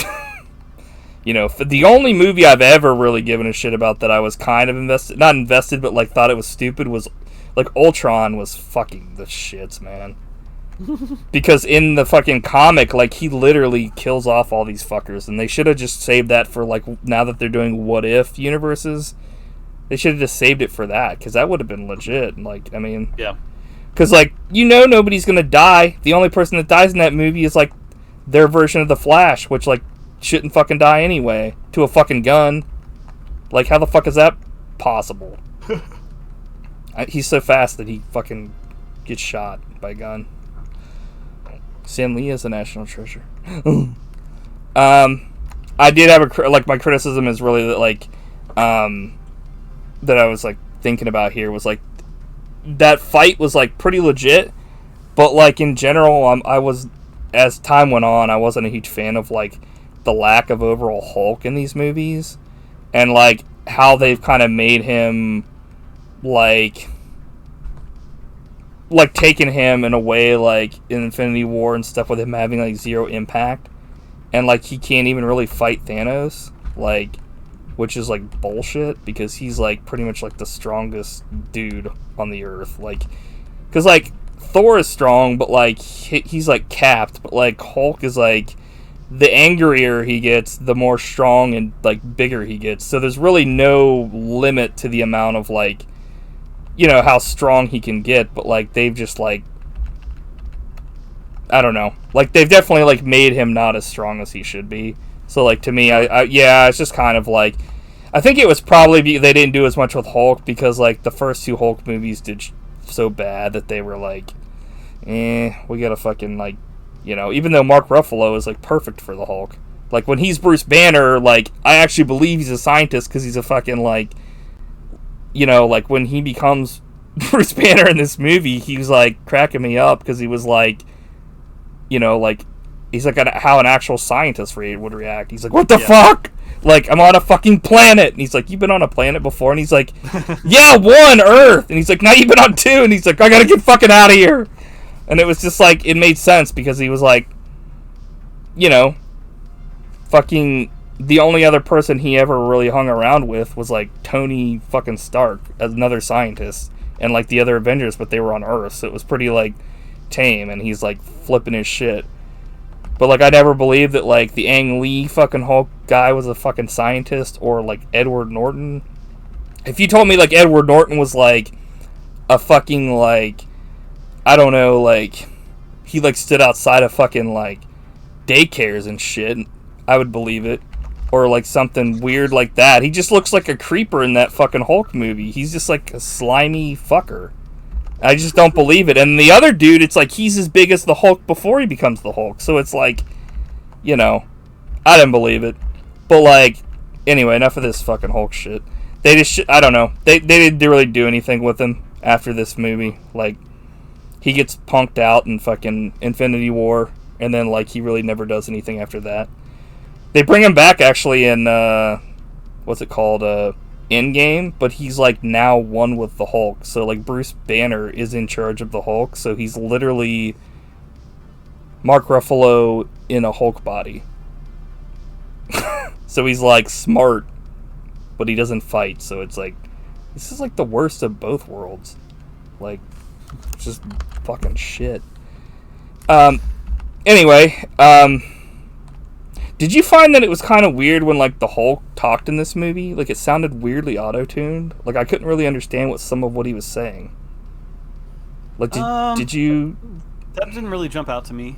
[SPEAKER 1] the only movie I've ever really given a shit about that I was kind of not invested, but like thought it was stupid was like Ultron was fucking the shits, man. Because in the fucking comic, like he literally kills off all these fuckers, and they should have just saved that for like now that they're doing what if universes. They should have just saved it for that, because that would have been legit. Like, I mean,
[SPEAKER 2] yeah.
[SPEAKER 1] Because like nobody's gonna die. The only person that dies in that movie is like their version of the Flash, which like shouldn't fucking die anyway, to a fucking gun. Like, how the fuck is that possible? He's so fast that he fucking gets shot by a gun. Stan Lee is a national treasure. I did have my criticism is really that like that I was like thinking about here was like that fight was like pretty legit, but like in general I was, as time went on, I wasn't a huge fan of like the lack of overall Hulk in these movies, and like how they've kind of made him like like taken him in a way like in Infinity War and stuff with him having like zero impact, and like he can't even really fight Thanos, like, which is like bullshit because he's like pretty much like the strongest dude on the earth, like, because like Thor is strong, but like he's like capped, but like Hulk is like, the angrier he gets, the more strong and like bigger he gets. So there's really no limit to the amount of like, you know, how strong he can get. But like they've just like, I don't know, like they've definitely like made him not as strong as he should be. So like to me, yeah, it's just kind of like, I think it was probably they didn't do as much with Hulk because like the first two Hulk movies did so bad that they were like, we gotta fucking like, you know, even though Mark Ruffalo is like perfect for the Hulk, like when he's Bruce Banner, like I actually believe he's a scientist because he's a fucking like, you know, like when he becomes Bruce Banner in this movie, he was like cracking me up because he was like, you know, like he's like how an actual scientist would react. He's like, what the fuck? Like, I'm on a fucking planet. And he's like, you've been on a planet before? And he's like, yeah, one, Earth. And he's like, now you've been on two. And he's like, I gotta get fucking out of here. And it was just like, it made sense because he was like, you know, fucking the only other person he ever really hung around with was like Tony fucking Stark, another scientist, and like the other Avengers, but they were on Earth. So it was pretty like tame, and he's like flipping his shit. But like I never believed that like the Ang Lee fucking Hulk guy was a fucking scientist, or like Edward Norton. If you told me like Edward Norton was like a fucking like, I don't know, like he like stood outside of fucking like daycares and shit, I would believe it. Or like something weird like that. He just looks like a creeper in that fucking Hulk movie. He's just like a slimy fucker. I just don't believe it. And the other dude, it's like he's as big as the Hulk before he becomes the Hulk. So it's like, you know, I didn't believe it. But like, anyway, enough of this fucking Hulk shit. They just, I don't know. They didn't really do anything with him after this movie. Like, he gets punked out in fucking Infinity War, and then like he really never does anything after that. They bring him back actually in what's it called, Endgame, but he's like now one with the Hulk. So like Bruce Banner is in charge of the Hulk, so he's literally Mark Ruffalo in a Hulk body. So he's like smart, but he doesn't fight. So it's like, this is like the worst of both worlds. Like, it's just fucking shit. Anyway, did you find that it was kind of weird when, like, the Hulk talked in this movie? Like, it sounded weirdly auto-tuned. Like, I couldn't really understand some of what he was saying. Like, did you...
[SPEAKER 2] That didn't really jump out to me.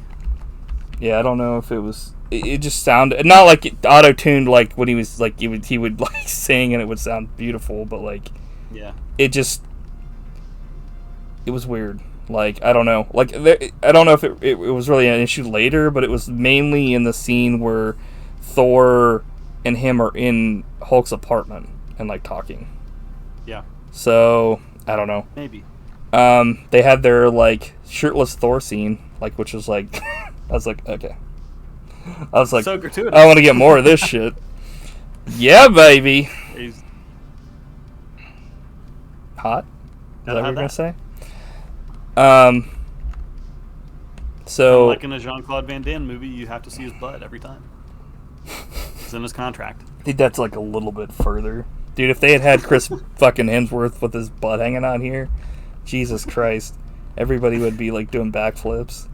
[SPEAKER 1] Yeah, I don't know if it was... It just sounded... Not like it auto-tuned, like, when he was, like, he would like, sing and it would sound beautiful, but, like...
[SPEAKER 2] Yeah.
[SPEAKER 1] It just... It was weird. Like, I don't know. Like, I don't know if it was really an issue later, but it was mainly in the scene where Thor and him are in Hulk's apartment and, like, talking.
[SPEAKER 2] Yeah.
[SPEAKER 1] So, I don't know.
[SPEAKER 2] Maybe.
[SPEAKER 1] They had their, like, shirtless Thor scene, like, which was, like... I was like, okay. I was like,
[SPEAKER 2] so gratuitous.
[SPEAKER 1] I want to get more of this shit. Yeah, baby. Hot? Is that what you're going to say? So
[SPEAKER 2] like in a Jean-Claude Van Damme movie, you have to see his butt every time. It's in his contract.
[SPEAKER 1] I think that's like a little bit further, dude. If they had Chris fucking Hemsworth with his butt hanging out here, Jesus Christ, everybody would be like doing backflips.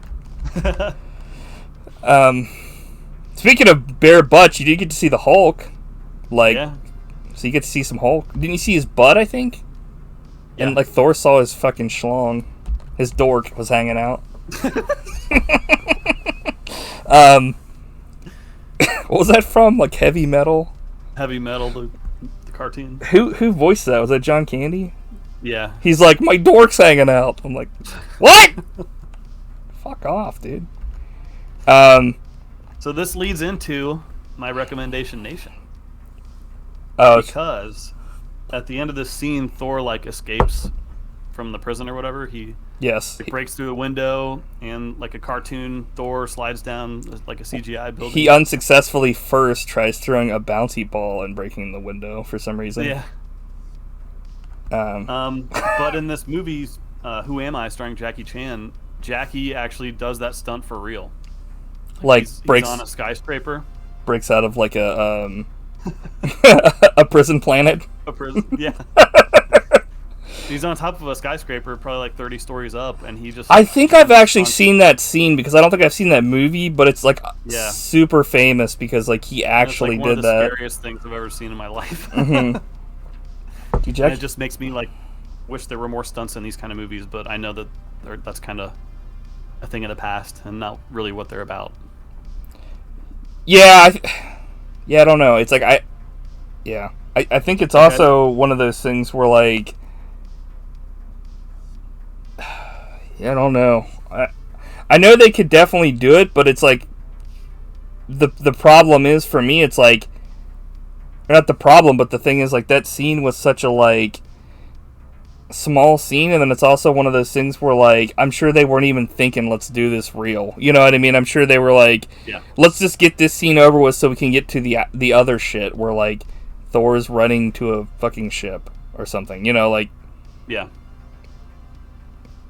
[SPEAKER 1] Speaking of bare butts, you did get to see the Hulk, like, yeah. So you get to see some Hulk. Didn't you see his butt? I think. Yeah. And like Thor saw his fucking schlong. His dork was hanging out. What was that from? Like Heavy Metal?
[SPEAKER 2] Heavy Metal, the cartoon.
[SPEAKER 1] Who voiced that? Was that John Candy?
[SPEAKER 2] Yeah.
[SPEAKER 1] He's like, my dork's hanging out. I'm like, what? Fuck off, dude.
[SPEAKER 2] So this leads into my recommendation nation.
[SPEAKER 1] Oh.
[SPEAKER 2] Because at the end of this scene, Thor like escapes from the prison or whatever. He breaks through a window, and like a cartoon Thor slides down like a CGI building.
[SPEAKER 1] He unsuccessfully first tries throwing a bouncy ball and breaking the window for some reason.
[SPEAKER 2] Yeah. But in this movie, Who Am I, starring Jackie Chan, Jackie actually does that stunt for real.
[SPEAKER 1] He's
[SPEAKER 2] on a skyscraper.
[SPEAKER 1] Breaks out of like a a prison planet.
[SPEAKER 2] A prison, yeah. He's on top of a skyscraper, probably like 30 stories up, and he just...
[SPEAKER 1] I think I've actually seen that scene, because I don't think I've seen that movie, but it's like super famous because like he actually did that. It's like
[SPEAKER 2] one of the scariest things I've ever seen in my life.
[SPEAKER 1] Mm-hmm.
[SPEAKER 2] And it just makes me like wish there were more stunts in these kind of movies, but I know that that's kind of a thing of the past and not really what they're about.
[SPEAKER 1] Yeah, I don't know. It's like I think it's also one of those things where like I don't know. I know they could definitely do it, but it's like the problem is for me. It's like not the problem, but the thing is like that scene was such a like small scene, and then it's also one of those things where like I'm sure they weren't even thinking let's do this real. You know what I mean? I'm sure they were like, let's just get this scene over with so we can get to the other shit where like Thor's running to a fucking ship or something. You know, like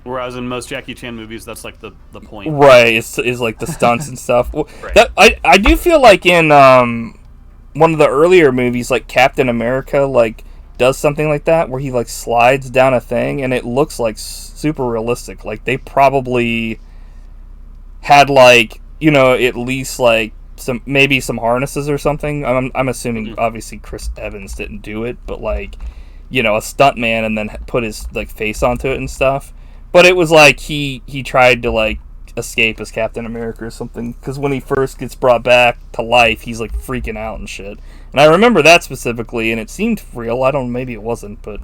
[SPEAKER 2] Whereas in most Jackie Chan movies, that's like the point.
[SPEAKER 1] Right, is like the stunts and stuff.
[SPEAKER 2] Right.
[SPEAKER 1] That I do feel like in one of the earlier movies, like Captain America, like does something like that where he like slides down a thing and it looks like super realistic. Like they probably had like, you know, at least like some harnesses or something. I'm assuming obviously Chris Evans didn't do it, but like, you know, a stuntman and then put his like face onto it and stuff. But it was like he tried to like escape as Captain America or something, because when he first gets brought back to life, he's like freaking out and shit. And I remember that specifically, and it seemed real. I don't know, maybe it wasn't, but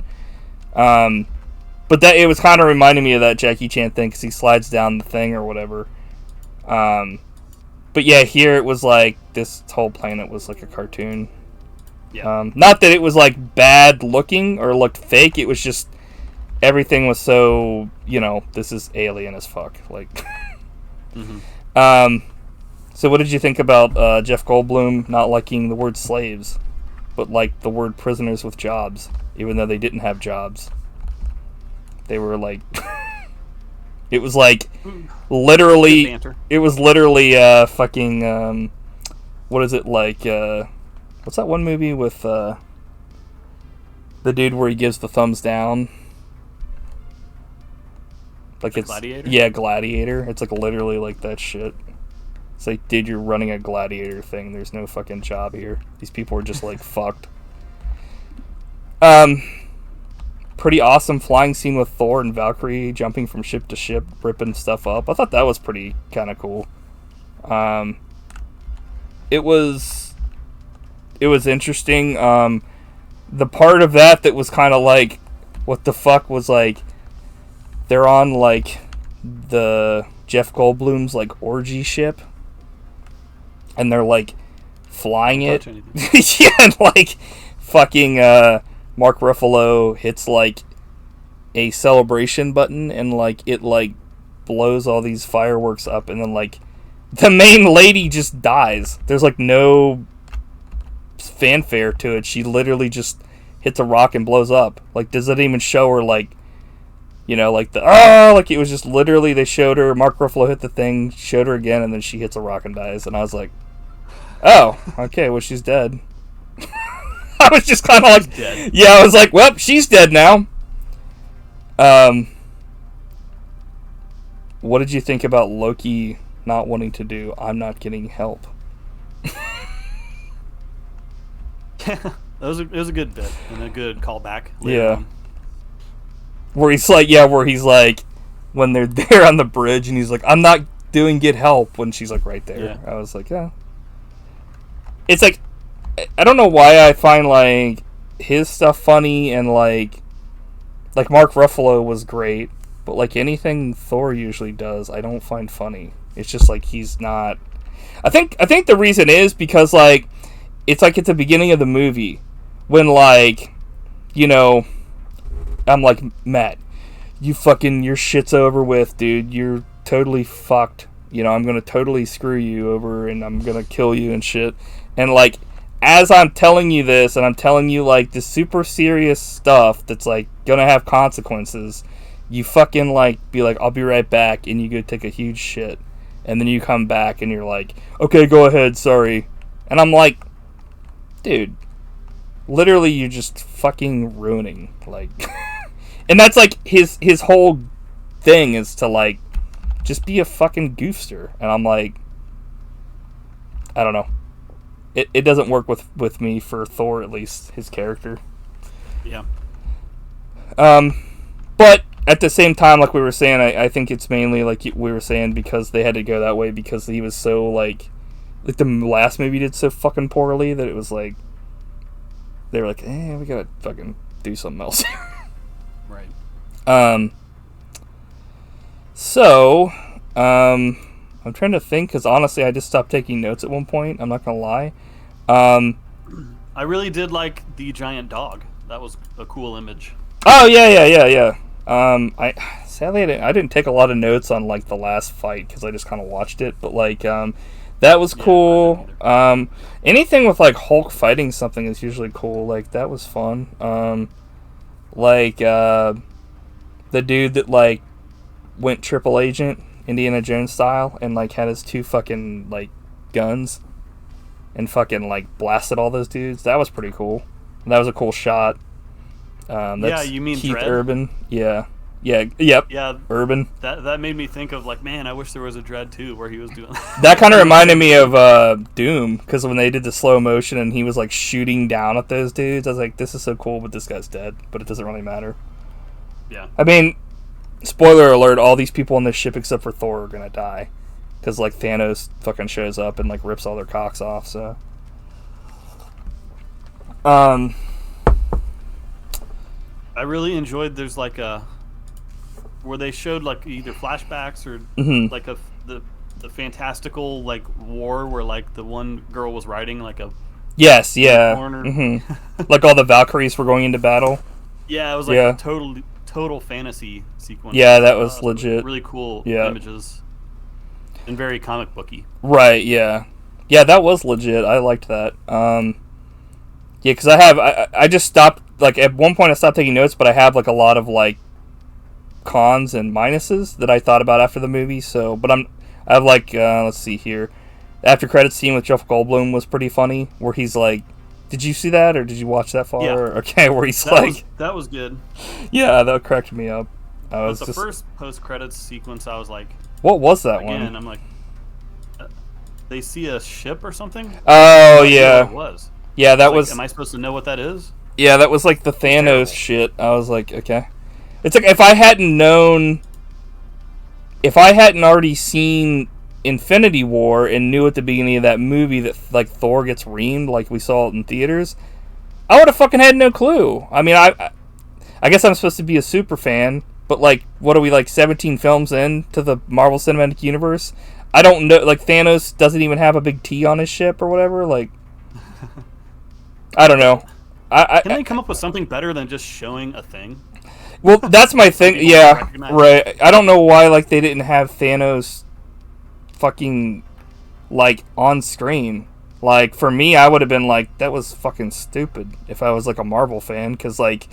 [SPEAKER 1] that it was kind of reminding me of that Jackie Chan thing because he slides down the thing or whatever. But yeah, here it was like this whole planet was like a cartoon.
[SPEAKER 2] Yeah.
[SPEAKER 1] Not that it was like bad looking or looked fake. It was just everything was so, you know, this is alien as fuck. Like, so what did you think about Jeff Goldblum not liking the word slaves, but like the word prisoners with jobs, even though they didn't have jobs? They were like, it was like literally, it was literally fucking, what is it like? What's that one movie with the dude where he gives the thumbs down? Like it's
[SPEAKER 2] Gladiator?
[SPEAKER 1] Yeah, Gladiator. It's like literally like that shit. It's like, dude, you're running a gladiator thing. There's no fucking job here. These people are just like fucked. Pretty awesome flying scene with Thor and Valkyrie jumping from ship to ship, ripping stuff up. I thought that was pretty kind of cool. It was interesting. The part of that was kind of like, what the fuck was like, they're on like the Jeff Goldblum's like orgy ship, and they're like flying it. Yeah, and like fucking Mark Ruffalo hits like a celebration button, and like it like blows all these fireworks up, and then like the main lady just dies. There's like no fanfare to it. She literally just hits a rock and blows up. Like, does it even show her like, you know, like like it was just literally they showed her, Mark Ruffalo hit the thing, showed her again, and then she hits a rock and dies. And I was like, oh, okay, well, she's dead. I was just kind of like, yeah, I was like, well, she's dead now. What did you think about Loki not wanting to do I'm Not Getting Help?
[SPEAKER 2] It was a good bit and a good callback.
[SPEAKER 1] Yeah. Where he's like, when they're there on the bridge, and he's like, I'm not doing get help, when she's like right there. Yeah. I was like, yeah. It's like, I don't know why I find like his stuff funny, and like Mark Ruffalo was great, but like anything Thor usually does, I don't find funny. It's just like he's not. I think the reason is because like it's like at the beginning of the movie when like, you know, I'm like, Matt, your shit's over with, dude. You're totally fucked. You know, I'm gonna totally screw you over, and I'm gonna kill you and shit. And like, as I'm telling you this, and I'm telling you like this super serious stuff that's like gonna have consequences, you fucking, like, be like, I'll be right back, and you go take a huge shit. And then you come back, and you're like, okay, go ahead, sorry. And I'm like, dude, literally you're just fucking ruining, like... And that's, like, his whole thing is to, like, just be a fucking goofster. And I'm like, I don't know. It doesn't work with me for Thor, at least, his character.
[SPEAKER 2] Yeah.
[SPEAKER 1] But at the same time, like we were saying, I think it's mainly, like we were saying, because they had to go that way because he was so, like the last movie did so fucking poorly that it was like, they were like, we gotta fucking do something else.
[SPEAKER 2] Right.
[SPEAKER 1] So, I'm trying to think, because honestly, I just stopped taking notes at one point. I'm not gonna lie.
[SPEAKER 2] I really did like the giant dog. That was a cool image.
[SPEAKER 1] Oh yeah. Sadly I didn't take a lot of notes on like the last fight because I just kind of watched it. But like, that was cool. Anything with like Hulk fighting something is usually cool. Like that was fun. Like the dude that like went triple agent Indiana Jones style and like had his 2 fucking like guns and fucking like blasted all those dudes. That was pretty cool. That was a cool shot. That's
[SPEAKER 2] you mean
[SPEAKER 1] Keith
[SPEAKER 2] Dredd?
[SPEAKER 1] Urban? Yeah. Yep.
[SPEAKER 2] Yeah.
[SPEAKER 1] Urban.
[SPEAKER 2] That made me think of like, man, I wish there was a Dredd 2 where he was doing
[SPEAKER 1] that. Kind of reminded me of Doom, because when they did the slow motion and he was like shooting down at those dudes, I was like, this is so cool, but this guy's dead. But it doesn't really matter.
[SPEAKER 2] Yeah.
[SPEAKER 1] I mean, spoiler alert: all these people on this ship except for Thor are gonna die, because like Thanos fucking shows up and like rips all their cocks off. So.
[SPEAKER 2] I really enjoyed. There's like a where they showed like either flashbacks or like the fantastical like war where like the one girl was riding like a
[SPEAKER 1] like all the Valkyries were going into battle.
[SPEAKER 2] Yeah, it was like a total fantasy sequence.
[SPEAKER 1] Yeah, that was legit.
[SPEAKER 2] Really cool images and very comic booky.
[SPEAKER 1] Right. Yeah, that was legit. I liked that. Yeah, because I just stopped, like, at one point I stopped taking notes, but I have, like, a lot of, like, cons and minuses that I thought about after the movie, so, but I have, like, let's see here, after credits scene with Jeff Goldblum was pretty funny, where he's, like, did you see that, or did you watch that far?
[SPEAKER 2] Yeah.
[SPEAKER 1] Okay, where he's,
[SPEAKER 2] that was good.
[SPEAKER 1] Yeah, that cracked me up.
[SPEAKER 2] The first post-credits sequence, I was like...
[SPEAKER 1] What was that one?
[SPEAKER 2] Again, I'm like... they see a ship or something?
[SPEAKER 1] Oh, yeah.
[SPEAKER 2] What it was.
[SPEAKER 1] Yeah, that was...
[SPEAKER 2] Am I supposed to know what that is?
[SPEAKER 1] Yeah, that was like the Thanos shit. I was like, okay. It's like if I hadn't already seen Infinity War and knew at the beginning of that movie that like Thor gets reamed like we saw it in theaters, I would have fucking had no clue. I mean, I guess I'm supposed to be a super fan, but like, what are we, like 17 films into the Marvel Cinematic Universe? I don't know. Like, Thanos doesn't even have a big T on his ship or whatever. Like, I don't know.
[SPEAKER 2] Can they come up with something better than just showing a thing?
[SPEAKER 1] Well, that's my thing. Yeah, right. I don't know why like they didn't have Thanos fucking like on screen. Like for me, I would have been like, that was fucking stupid if I was like a Marvel fan, because like,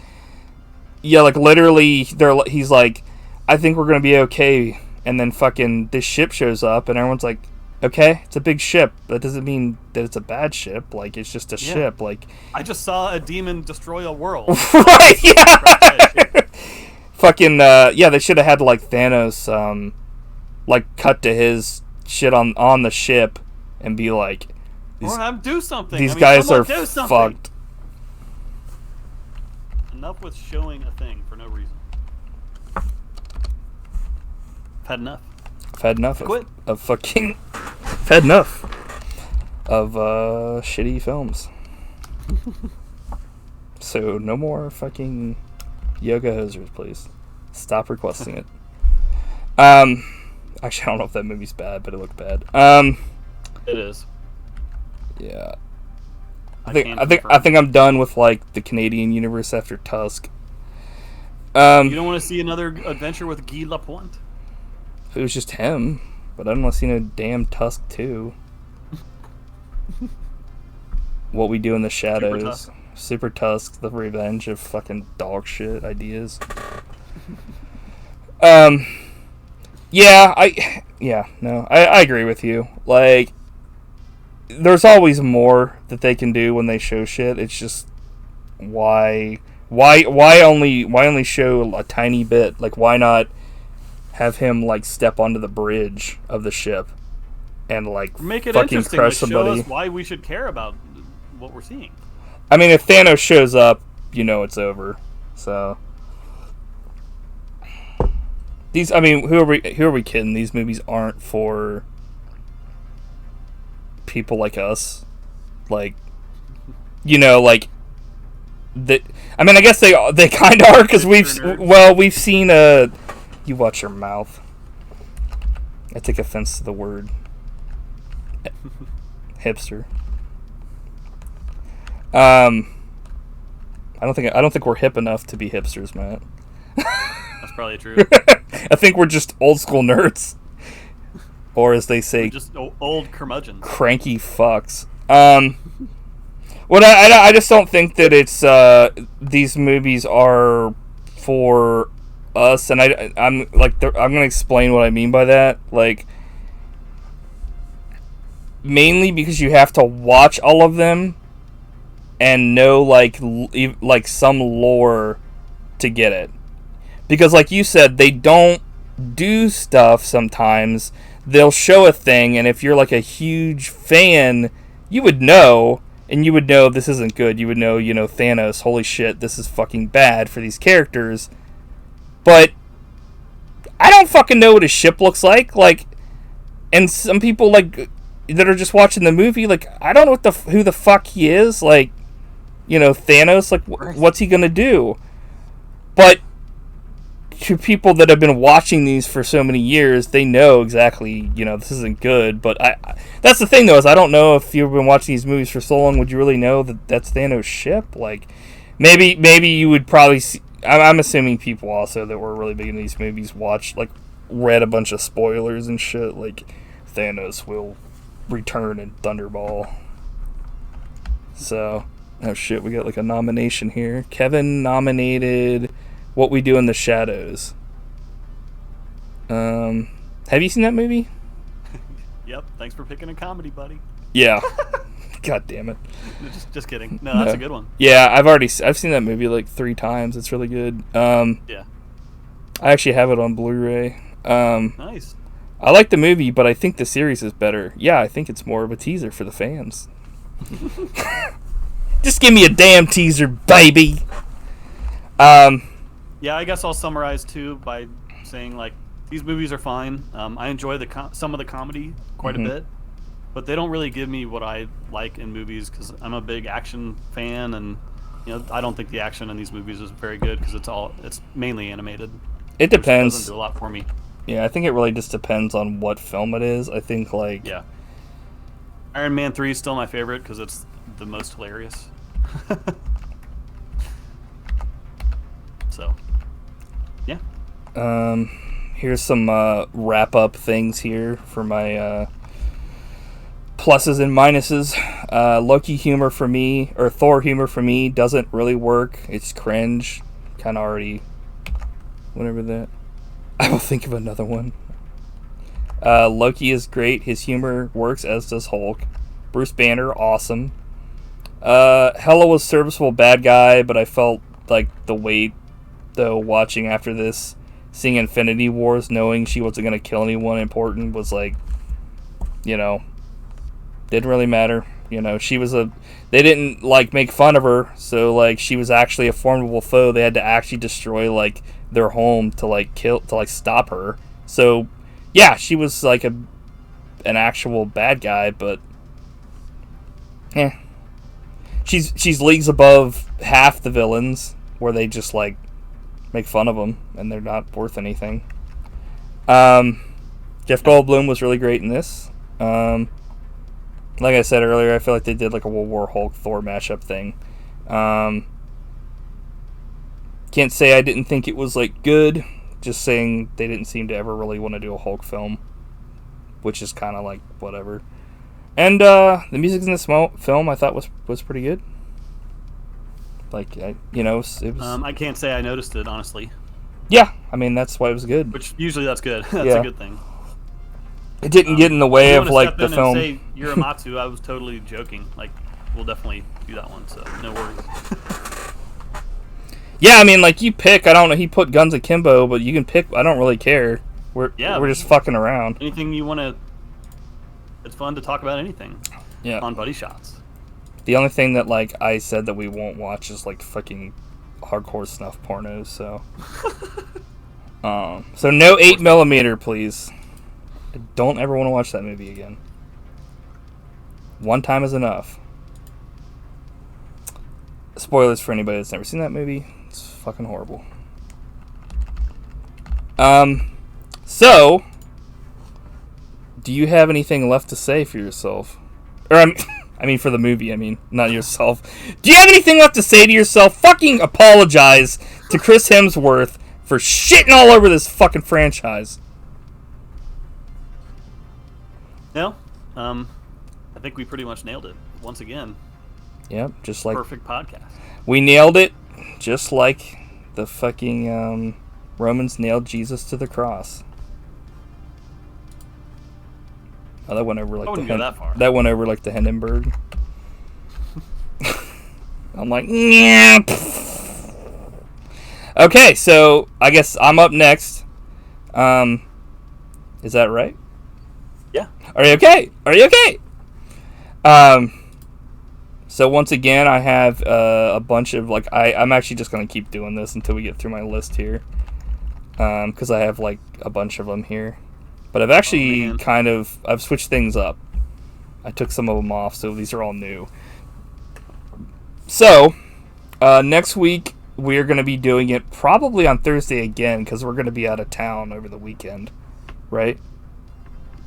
[SPEAKER 1] yeah, like literally, he's like, I think we're gonna be okay, and then fucking this ship shows up, and everyone's like, okay, it's a big ship. That doesn't mean that it's a bad ship. Like, it's just a ship. Like,
[SPEAKER 2] I just saw a demon destroy a world.
[SPEAKER 1] Right? Yeah. Fucking they should have had like Thanos like cut to his shit on the ship and be like,
[SPEAKER 2] or have do something.
[SPEAKER 1] These guys are fucked.
[SPEAKER 2] Enough with showing a thing for no reason. I've had enough.
[SPEAKER 1] I've had enough of fucking... I've had enough of shitty films. So, no more fucking yoga hosers, please. Stop requesting it. Actually, I don't know if that movie's bad, but it looked bad.
[SPEAKER 2] It is.
[SPEAKER 1] Yeah. I think I'm done with, like, the Canadian universe after Tusk.
[SPEAKER 2] You don't want to see another adventure with Guy Lapointe?
[SPEAKER 1] It was just him, but I don't want to see no damn Tusk 2. What We Do in the Shadows. Super Tusk, the revenge of fucking dog shit ideas. Yeah, I agree with you. Like, there's always more that they can do when they show shit. It's just why only show a tiny bit? Like, why not have him like step onto the bridge of the ship and like
[SPEAKER 2] make it
[SPEAKER 1] fucking
[SPEAKER 2] interesting.
[SPEAKER 1] crush
[SPEAKER 2] Like,
[SPEAKER 1] somebody?
[SPEAKER 2] Show us why we should care about what we're seeing.
[SPEAKER 1] I mean, if Thanos shows up, you know it's over. So these, I mean, who are we kidding? These movies aren't for people like us. Like, you know, like that. I mean, I guess they kind of are, because we've seen a. You watch your mouth. I take offense to the word hipster. I don't think we're hip enough to be hipsters, Matt.
[SPEAKER 2] That's probably true.
[SPEAKER 1] I think we're just old school nerds, or as they say,
[SPEAKER 2] we're just old curmudgeons,
[SPEAKER 1] cranky fucks. What I just don't think that it's these movies are for us, and I'm gonna explain what I mean by that. Like, mainly because you have to watch all of them and know like some lore to get it. Because like you said, they don't do stuff sometimes. They'll show a thing, and if you're like a huge fan, you would know, and you would know this isn't good. You would know, Thanos, holy shit, this is fucking bad for these characters. But I don't fucking know what his ship looks like. Like, and some people like that are just watching the movie, like, I don't know who the fuck he is. Like, Thanos, like, what's he gonna do? But to people that have been watching these for so many years, they know exactly, this isn't good. But that's the thing, though, is I don't know if you've been watching these movies for so long, would you really know that that's Thanos' ship? Like, maybe you would probably see. I'm assuming people also that were really big in these movies read a bunch of spoilers and shit, like Thanos will return in Thunderball. So, oh shit, we got like a nomination here. Kevin nominated What We Do in the Shadows. Have you seen that movie?
[SPEAKER 2] Yep. Thanks for picking a comedy, buddy.
[SPEAKER 1] Yeah. God damn it.
[SPEAKER 2] Just kidding. No, that's a good one.
[SPEAKER 1] Yeah, I've seen that movie like 3 times. It's really good.
[SPEAKER 2] Yeah.
[SPEAKER 1] I actually have it on Blu-ray.
[SPEAKER 2] Nice.
[SPEAKER 1] I like the movie, but I think the series is better. Yeah, I think it's more of a teaser for the fans. Just give me a damn teaser, baby.
[SPEAKER 2] Yeah, I guess I'll summarize too by saying, like, these movies are fine. I enjoy some of the comedy quite a bit, but they don't really give me what I like in movies, because I'm a big action fan, and I don't think the action in these movies is very good because it's mainly animated.
[SPEAKER 1] It depends.
[SPEAKER 2] It doesn't do a lot for me.
[SPEAKER 1] Yeah, I think it really just depends on what film it is. I think
[SPEAKER 2] yeah, Iron Man 3 is still my favorite because it's the most hilarious. So, yeah.
[SPEAKER 1] Here's some wrap up things here for my pluses and minuses. Loki humor for me, or Thor humor for me, doesn't really work. It's cringe. Kind of already. Whatever that. I will think of another one. Loki is great. His humor works, as does Hulk. Bruce Banner, awesome. Hela was serviceable bad guy, but I felt like the weight, though, watching after this, seeing Infinity Wars, knowing she wasn't going to kill anyone important, was like, didn't really matter. She was they didn't, like, make fun of her, so, like, she was actually a formidable foe. They had to actually destroy, like, their home to, like, stop her. So, yeah, she was, like, an actual bad guy, but, she's leagues above half the villains, where they just, like, make fun of them, and they're not worth anything. Jeff Goldblum was really great in this. Like I said earlier, I feel like they did like a World War Hulk Thor mashup thing. Can't say I didn't think it was like good, just saying they didn't seem to ever really want to do a Hulk film, which is kind of like whatever. And the music in this film I thought was pretty good. Like, it was.
[SPEAKER 2] I can't say I noticed it, honestly.
[SPEAKER 1] Yeah, I mean, that's why it was good.
[SPEAKER 2] Which, usually that's good. That's a good thing.
[SPEAKER 1] It didn't get in the way of, like, the film.
[SPEAKER 2] Say Yuramatsu, I was totally joking. Like, we'll definitely do that one, so no worries.
[SPEAKER 1] Yeah, I mean, like, you pick. I don't know. He put Guns Akimbo, but you can pick. I don't really care. We're just fucking around.
[SPEAKER 2] Anything you want to... It's fun to talk about anything.
[SPEAKER 1] Yeah.
[SPEAKER 2] On Buddy Shots.
[SPEAKER 1] The only thing that, like, I said that we won't watch is, like, fucking hardcore snuff pornos, so... So no 8mm, please. I don't ever want to watch that movie again. One time is enough. Spoilers for anybody that's never seen that movie. It's fucking horrible. So, do you have anything left to say for yourself? Or, I mean for the movie, not yourself. Do you have anything left to say to yourself? Fucking apologize to Chris Hemsworth for shitting all over this fucking franchise.
[SPEAKER 2] No, I think we pretty much nailed it once again.
[SPEAKER 1] Yep, just like
[SPEAKER 2] perfect podcast.
[SPEAKER 1] We nailed it, just like the fucking Romans nailed Jesus to the cross. Oh, that went over like that went over like the Hindenburg. I'm like, yeah. Okay, so I guess I'm up next. Is that right?
[SPEAKER 2] Yeah.
[SPEAKER 1] Are you okay? So once again, I have a bunch of, like, I'm actually just going to keep doing this until we get through my list here. Because I have, like, a bunch of them here. But I've actually I've switched things up. I took some of them off, so these are all new. So, next week, we're going to be doing it probably on Thursday again, because we're going to be out of town over the weekend. Right?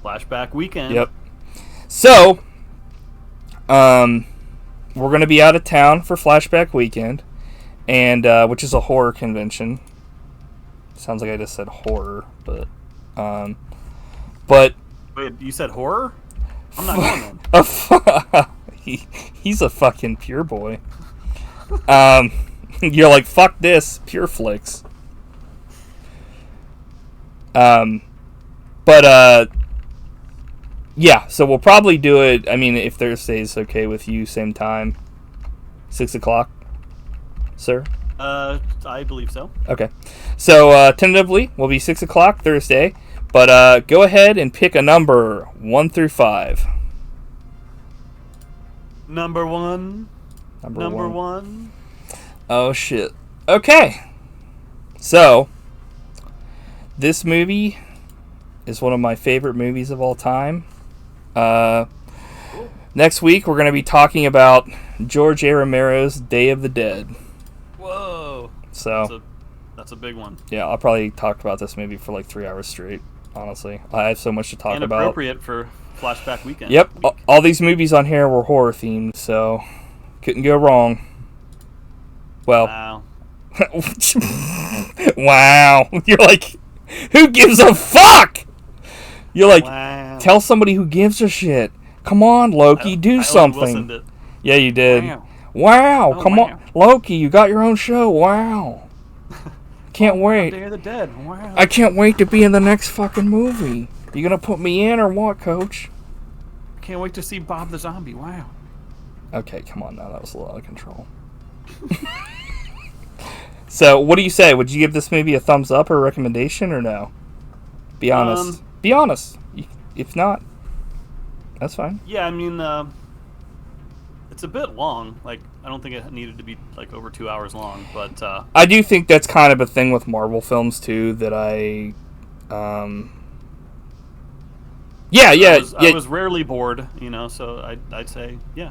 [SPEAKER 2] Flashback weekend.
[SPEAKER 1] Yep. So, we're going to be out of town for Flashback weekend, and which is a horror convention. Sounds like I just said horror, but
[SPEAKER 2] wait, you said horror? I'm not going then.
[SPEAKER 1] He's a fucking pure boy. You're like, fuck this, pure flicks. Yeah, so we'll probably do it, if Thursday's okay with you, same time, 6 o'clock, sir?
[SPEAKER 2] I believe so.
[SPEAKER 1] Okay. So, tentatively, will be 6 o'clock Thursday, but go ahead and pick a number 1 through 5.
[SPEAKER 2] Number one. Number one.
[SPEAKER 1] Oh, shit. Okay. So, this movie is one of my favorite movies of all time. Next week, we're going to be talking about George A. Romero's Day of the Dead.
[SPEAKER 2] Whoa.
[SPEAKER 1] So,
[SPEAKER 2] that's a big one.
[SPEAKER 1] Yeah, I'll probably talk about this movie for like 3 hours straight, honestly. I have so much to talk about.
[SPEAKER 2] Appropriate for Flashback weekend.
[SPEAKER 1] Yep. All these movies on here were horror themed, so couldn't go wrong. Well.
[SPEAKER 2] Wow.
[SPEAKER 1] Wow. You're like, who gives a fuck? You're like, wow. Tell somebody who gives a shit. Come on, Loki, do something. Yeah, you did. Wow. Come on, Loki, you got your own show. Wow. Can't wait.
[SPEAKER 2] Day of the Dead. Wow.
[SPEAKER 1] I can't wait to be in the next fucking movie. You gonna put me in or what, Coach?
[SPEAKER 2] Can't wait to see Bob the Zombie. Wow.
[SPEAKER 1] Okay, come on now. That was a lot of control. So, what do you say? Would you give this movie a thumbs up or a recommendation or no? Be honest. Be honest. If not, that's fine.
[SPEAKER 2] Yeah, it's a bit long. Like, I don't think it needed to be like over 2 hours long, but
[SPEAKER 1] I do think that's kind of a thing with Marvel films too. That I was
[SPEAKER 2] rarely bored, so I'd say yeah.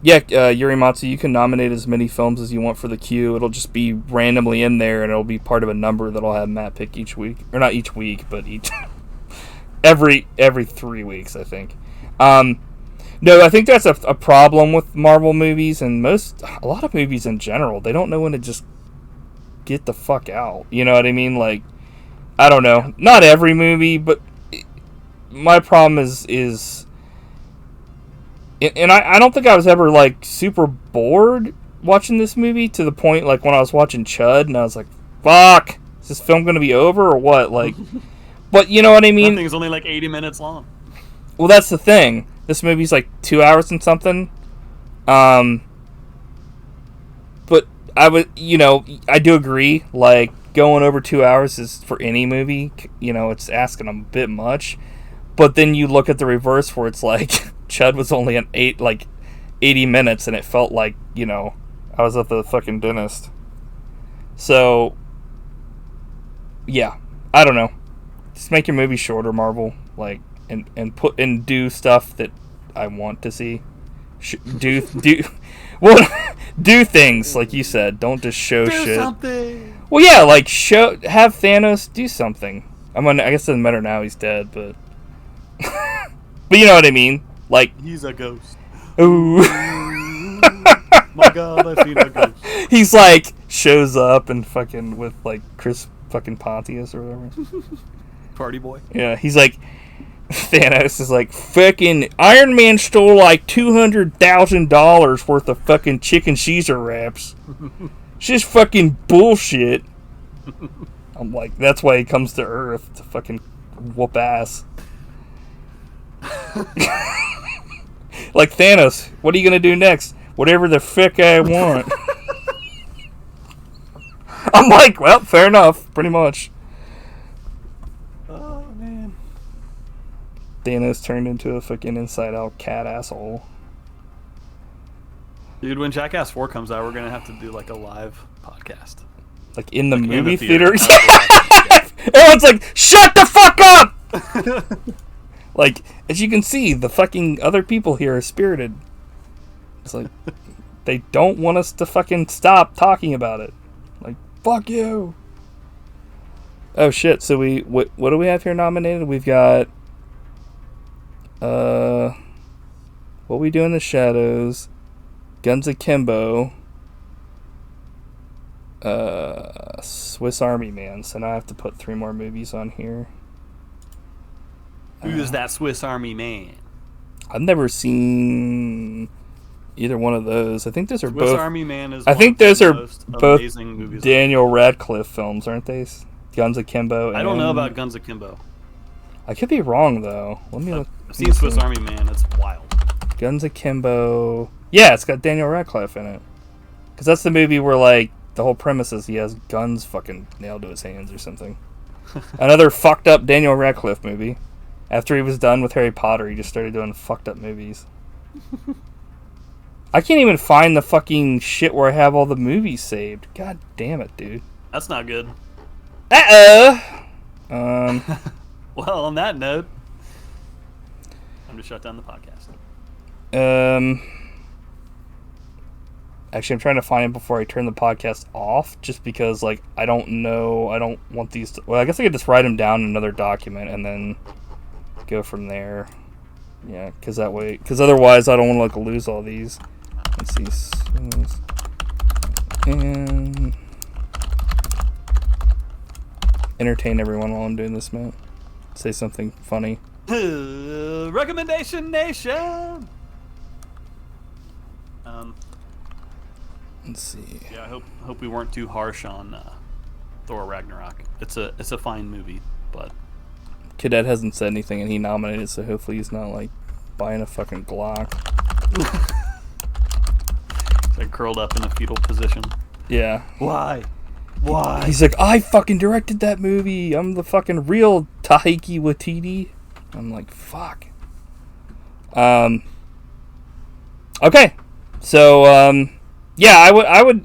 [SPEAKER 1] Yeah, Yurimatsu, you can nominate as many films as you want for the queue. It'll just be randomly in there, and it'll be part of a number that I'll have Matt pick each week, or not each week, but each every 3 weeks, I think. No, I think that's a problem with Marvel movies and a lot of movies in general. They don't know when to just get the fuck out. You know what I mean? Like, I don't know. Not every movie, but my problem is and I don't think I was ever, like, super bored watching this movie to the point, like, when I was watching Chud, and I was like, fuck, Is this film going to be over or what? Like, but you know what I mean?
[SPEAKER 2] That thing's only like 80 minutes long.
[SPEAKER 1] Well, that's the thing. This movie's like 2 hours and something. But I do agree. Like, going over 2 hours is, for any movie, it's asking a bit much. But then you look at the reverse where it's like, Chud was only an 80 minutes, and it felt like, I was at the fucking dentist. So, yeah, I don't know. Just make your movie shorter, Marvel. Like, and do stuff that I want to see. Do things like you said. Don't just show shit. Do something. Well, yeah, like have Thanos do something. I guess it doesn't matter now. He's dead, but but you know what I mean. Like,
[SPEAKER 2] he's a ghost.
[SPEAKER 1] Ooh.
[SPEAKER 2] My God, I've seen a ghost.
[SPEAKER 1] He's like shows up and fucking with like Chris fucking Pontius or whatever.
[SPEAKER 2] Party boy.
[SPEAKER 1] Yeah, he's like. Thanos is like, fucking Iron Man stole like $200,000 worth of fucking chicken Caesar wraps. It's just fucking bullshit. I'm like, that's why he comes to Earth, to fucking whoop ass. Like, Thanos, what are you gonna do next? Whatever the fuck I want. I'm like, well, fair enough, pretty much. Thanos turned into a fucking inside-out cat asshole.
[SPEAKER 2] Dude, when Jackass 4 comes out, we're gonna have to do like a live podcast.
[SPEAKER 1] Like in the movie theater? Everyone's like, shut the fuck up! Like, as you can see, the fucking other people here are spirited. It's like, they don't want us to fucking stop talking about it. Like, fuck you! Oh shit, so what do we have here nominated? We've got What We Do in the Shadows, Guns Akimbo, Swiss Army Man. So now I have to put 3 more movies on here.
[SPEAKER 2] Who's that Swiss Army Man?
[SPEAKER 1] I've never seen either one of those. I think those are
[SPEAKER 2] Swiss
[SPEAKER 1] both.
[SPEAKER 2] Army Man is.
[SPEAKER 1] I think those are both
[SPEAKER 2] movies
[SPEAKER 1] Daniel Radcliffe films, aren't they? Guns Akimbo.
[SPEAKER 2] I don't know about Guns Akimbo.
[SPEAKER 1] I could be wrong though. Let me look.
[SPEAKER 2] I've seen Swiss Army Man. It's wild.
[SPEAKER 1] Guns Akimbo. Yeah, it's got Daniel Radcliffe in it. Because that's the movie where, like, the whole premise is he has guns fucking nailed to his hands or something. Another fucked up Daniel Radcliffe movie. After he was done with Harry Potter, he just started doing fucked up movies. I can't even find the fucking shit where I have all the movies saved. God damn it, dude.
[SPEAKER 2] That's not good.
[SPEAKER 1] Well,
[SPEAKER 2] on that note, I'm to shut down the podcast.
[SPEAKER 1] Actually, I'm trying to find it before I turn the podcast off, just because, like, I don't know. I don't want these to... Well, I guess I could just write them down in another document and then go from there. Yeah, because that way... Because otherwise, I don't want to, like, lose all these. Let's see. And... entertain everyone while I'm doing this, man. Say something funny.
[SPEAKER 2] Recommendation Nation!
[SPEAKER 1] Let's see.
[SPEAKER 2] Yeah, I hope we weren't too harsh on Thor Ragnarok. It's a fine movie, but
[SPEAKER 1] Cadet hasn't said anything and he nominated, so hopefully he's not like buying a fucking Glock.
[SPEAKER 2] He's like curled up in a fetal position.
[SPEAKER 1] Yeah.
[SPEAKER 2] Why?
[SPEAKER 1] He's like, I fucking directed that movie. I'm the fucking real Taika Waititi. I'm like, fuck. Okay. So, yeah, I would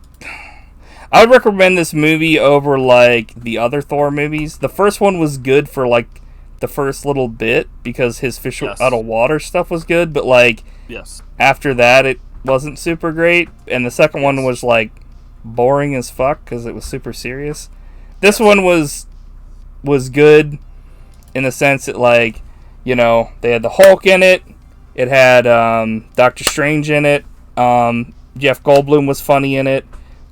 [SPEAKER 1] recommend this movie over, like, the other Thor movies. The first one was good for, like, the first little bit because his fish out of water stuff was good, but, like, after that it wasn't super great. And the second one was, like, boring as fuck because it was super serious. This one was good in the sense that, like, you know, they had the Hulk in it. It had Doctor Strange in it. Jeff Goldblum was funny in it.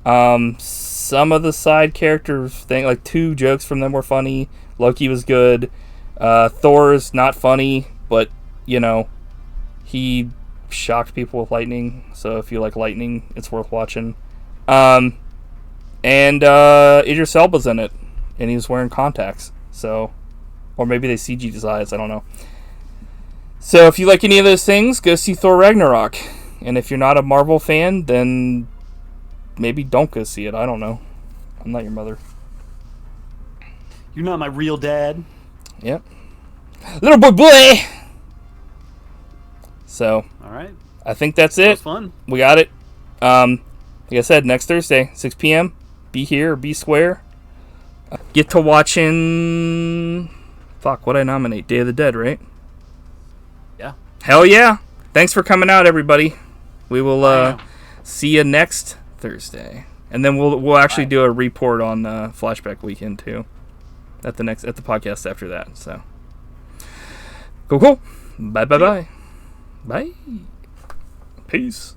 [SPEAKER 1] Some of the side characters, like 2 jokes from them were funny. Loki was good. Thor's not funny, but, you know, he shocked people with lightning. So if you like lightning, it's worth watching. And Idris Elba's in it. and he was wearing contacts. So, or maybe they CG'd his eyes. I don't know. So if you like any of those things, go see Thor Ragnarok. And if you're not a Marvel fan, then maybe don't go see it. I don't know. I'm not your mother.
[SPEAKER 2] You're not my real dad.
[SPEAKER 1] Yep. Little boy. So.
[SPEAKER 2] All right.
[SPEAKER 1] I think that's it.
[SPEAKER 2] That was fun.
[SPEAKER 1] We got it. Like I said, next Thursday, 6 p.m. Be here or be square. Get to watching. Fuck, what'd I nominate? Day of the Dead, right?
[SPEAKER 2] Yeah.
[SPEAKER 1] Hell yeah. Thanks for coming out, everybody. We will see you next Thursday. And then we'll actually do a report on Flashback Weekend too. At the podcast after that. So cool. Bye. Bye. Peace.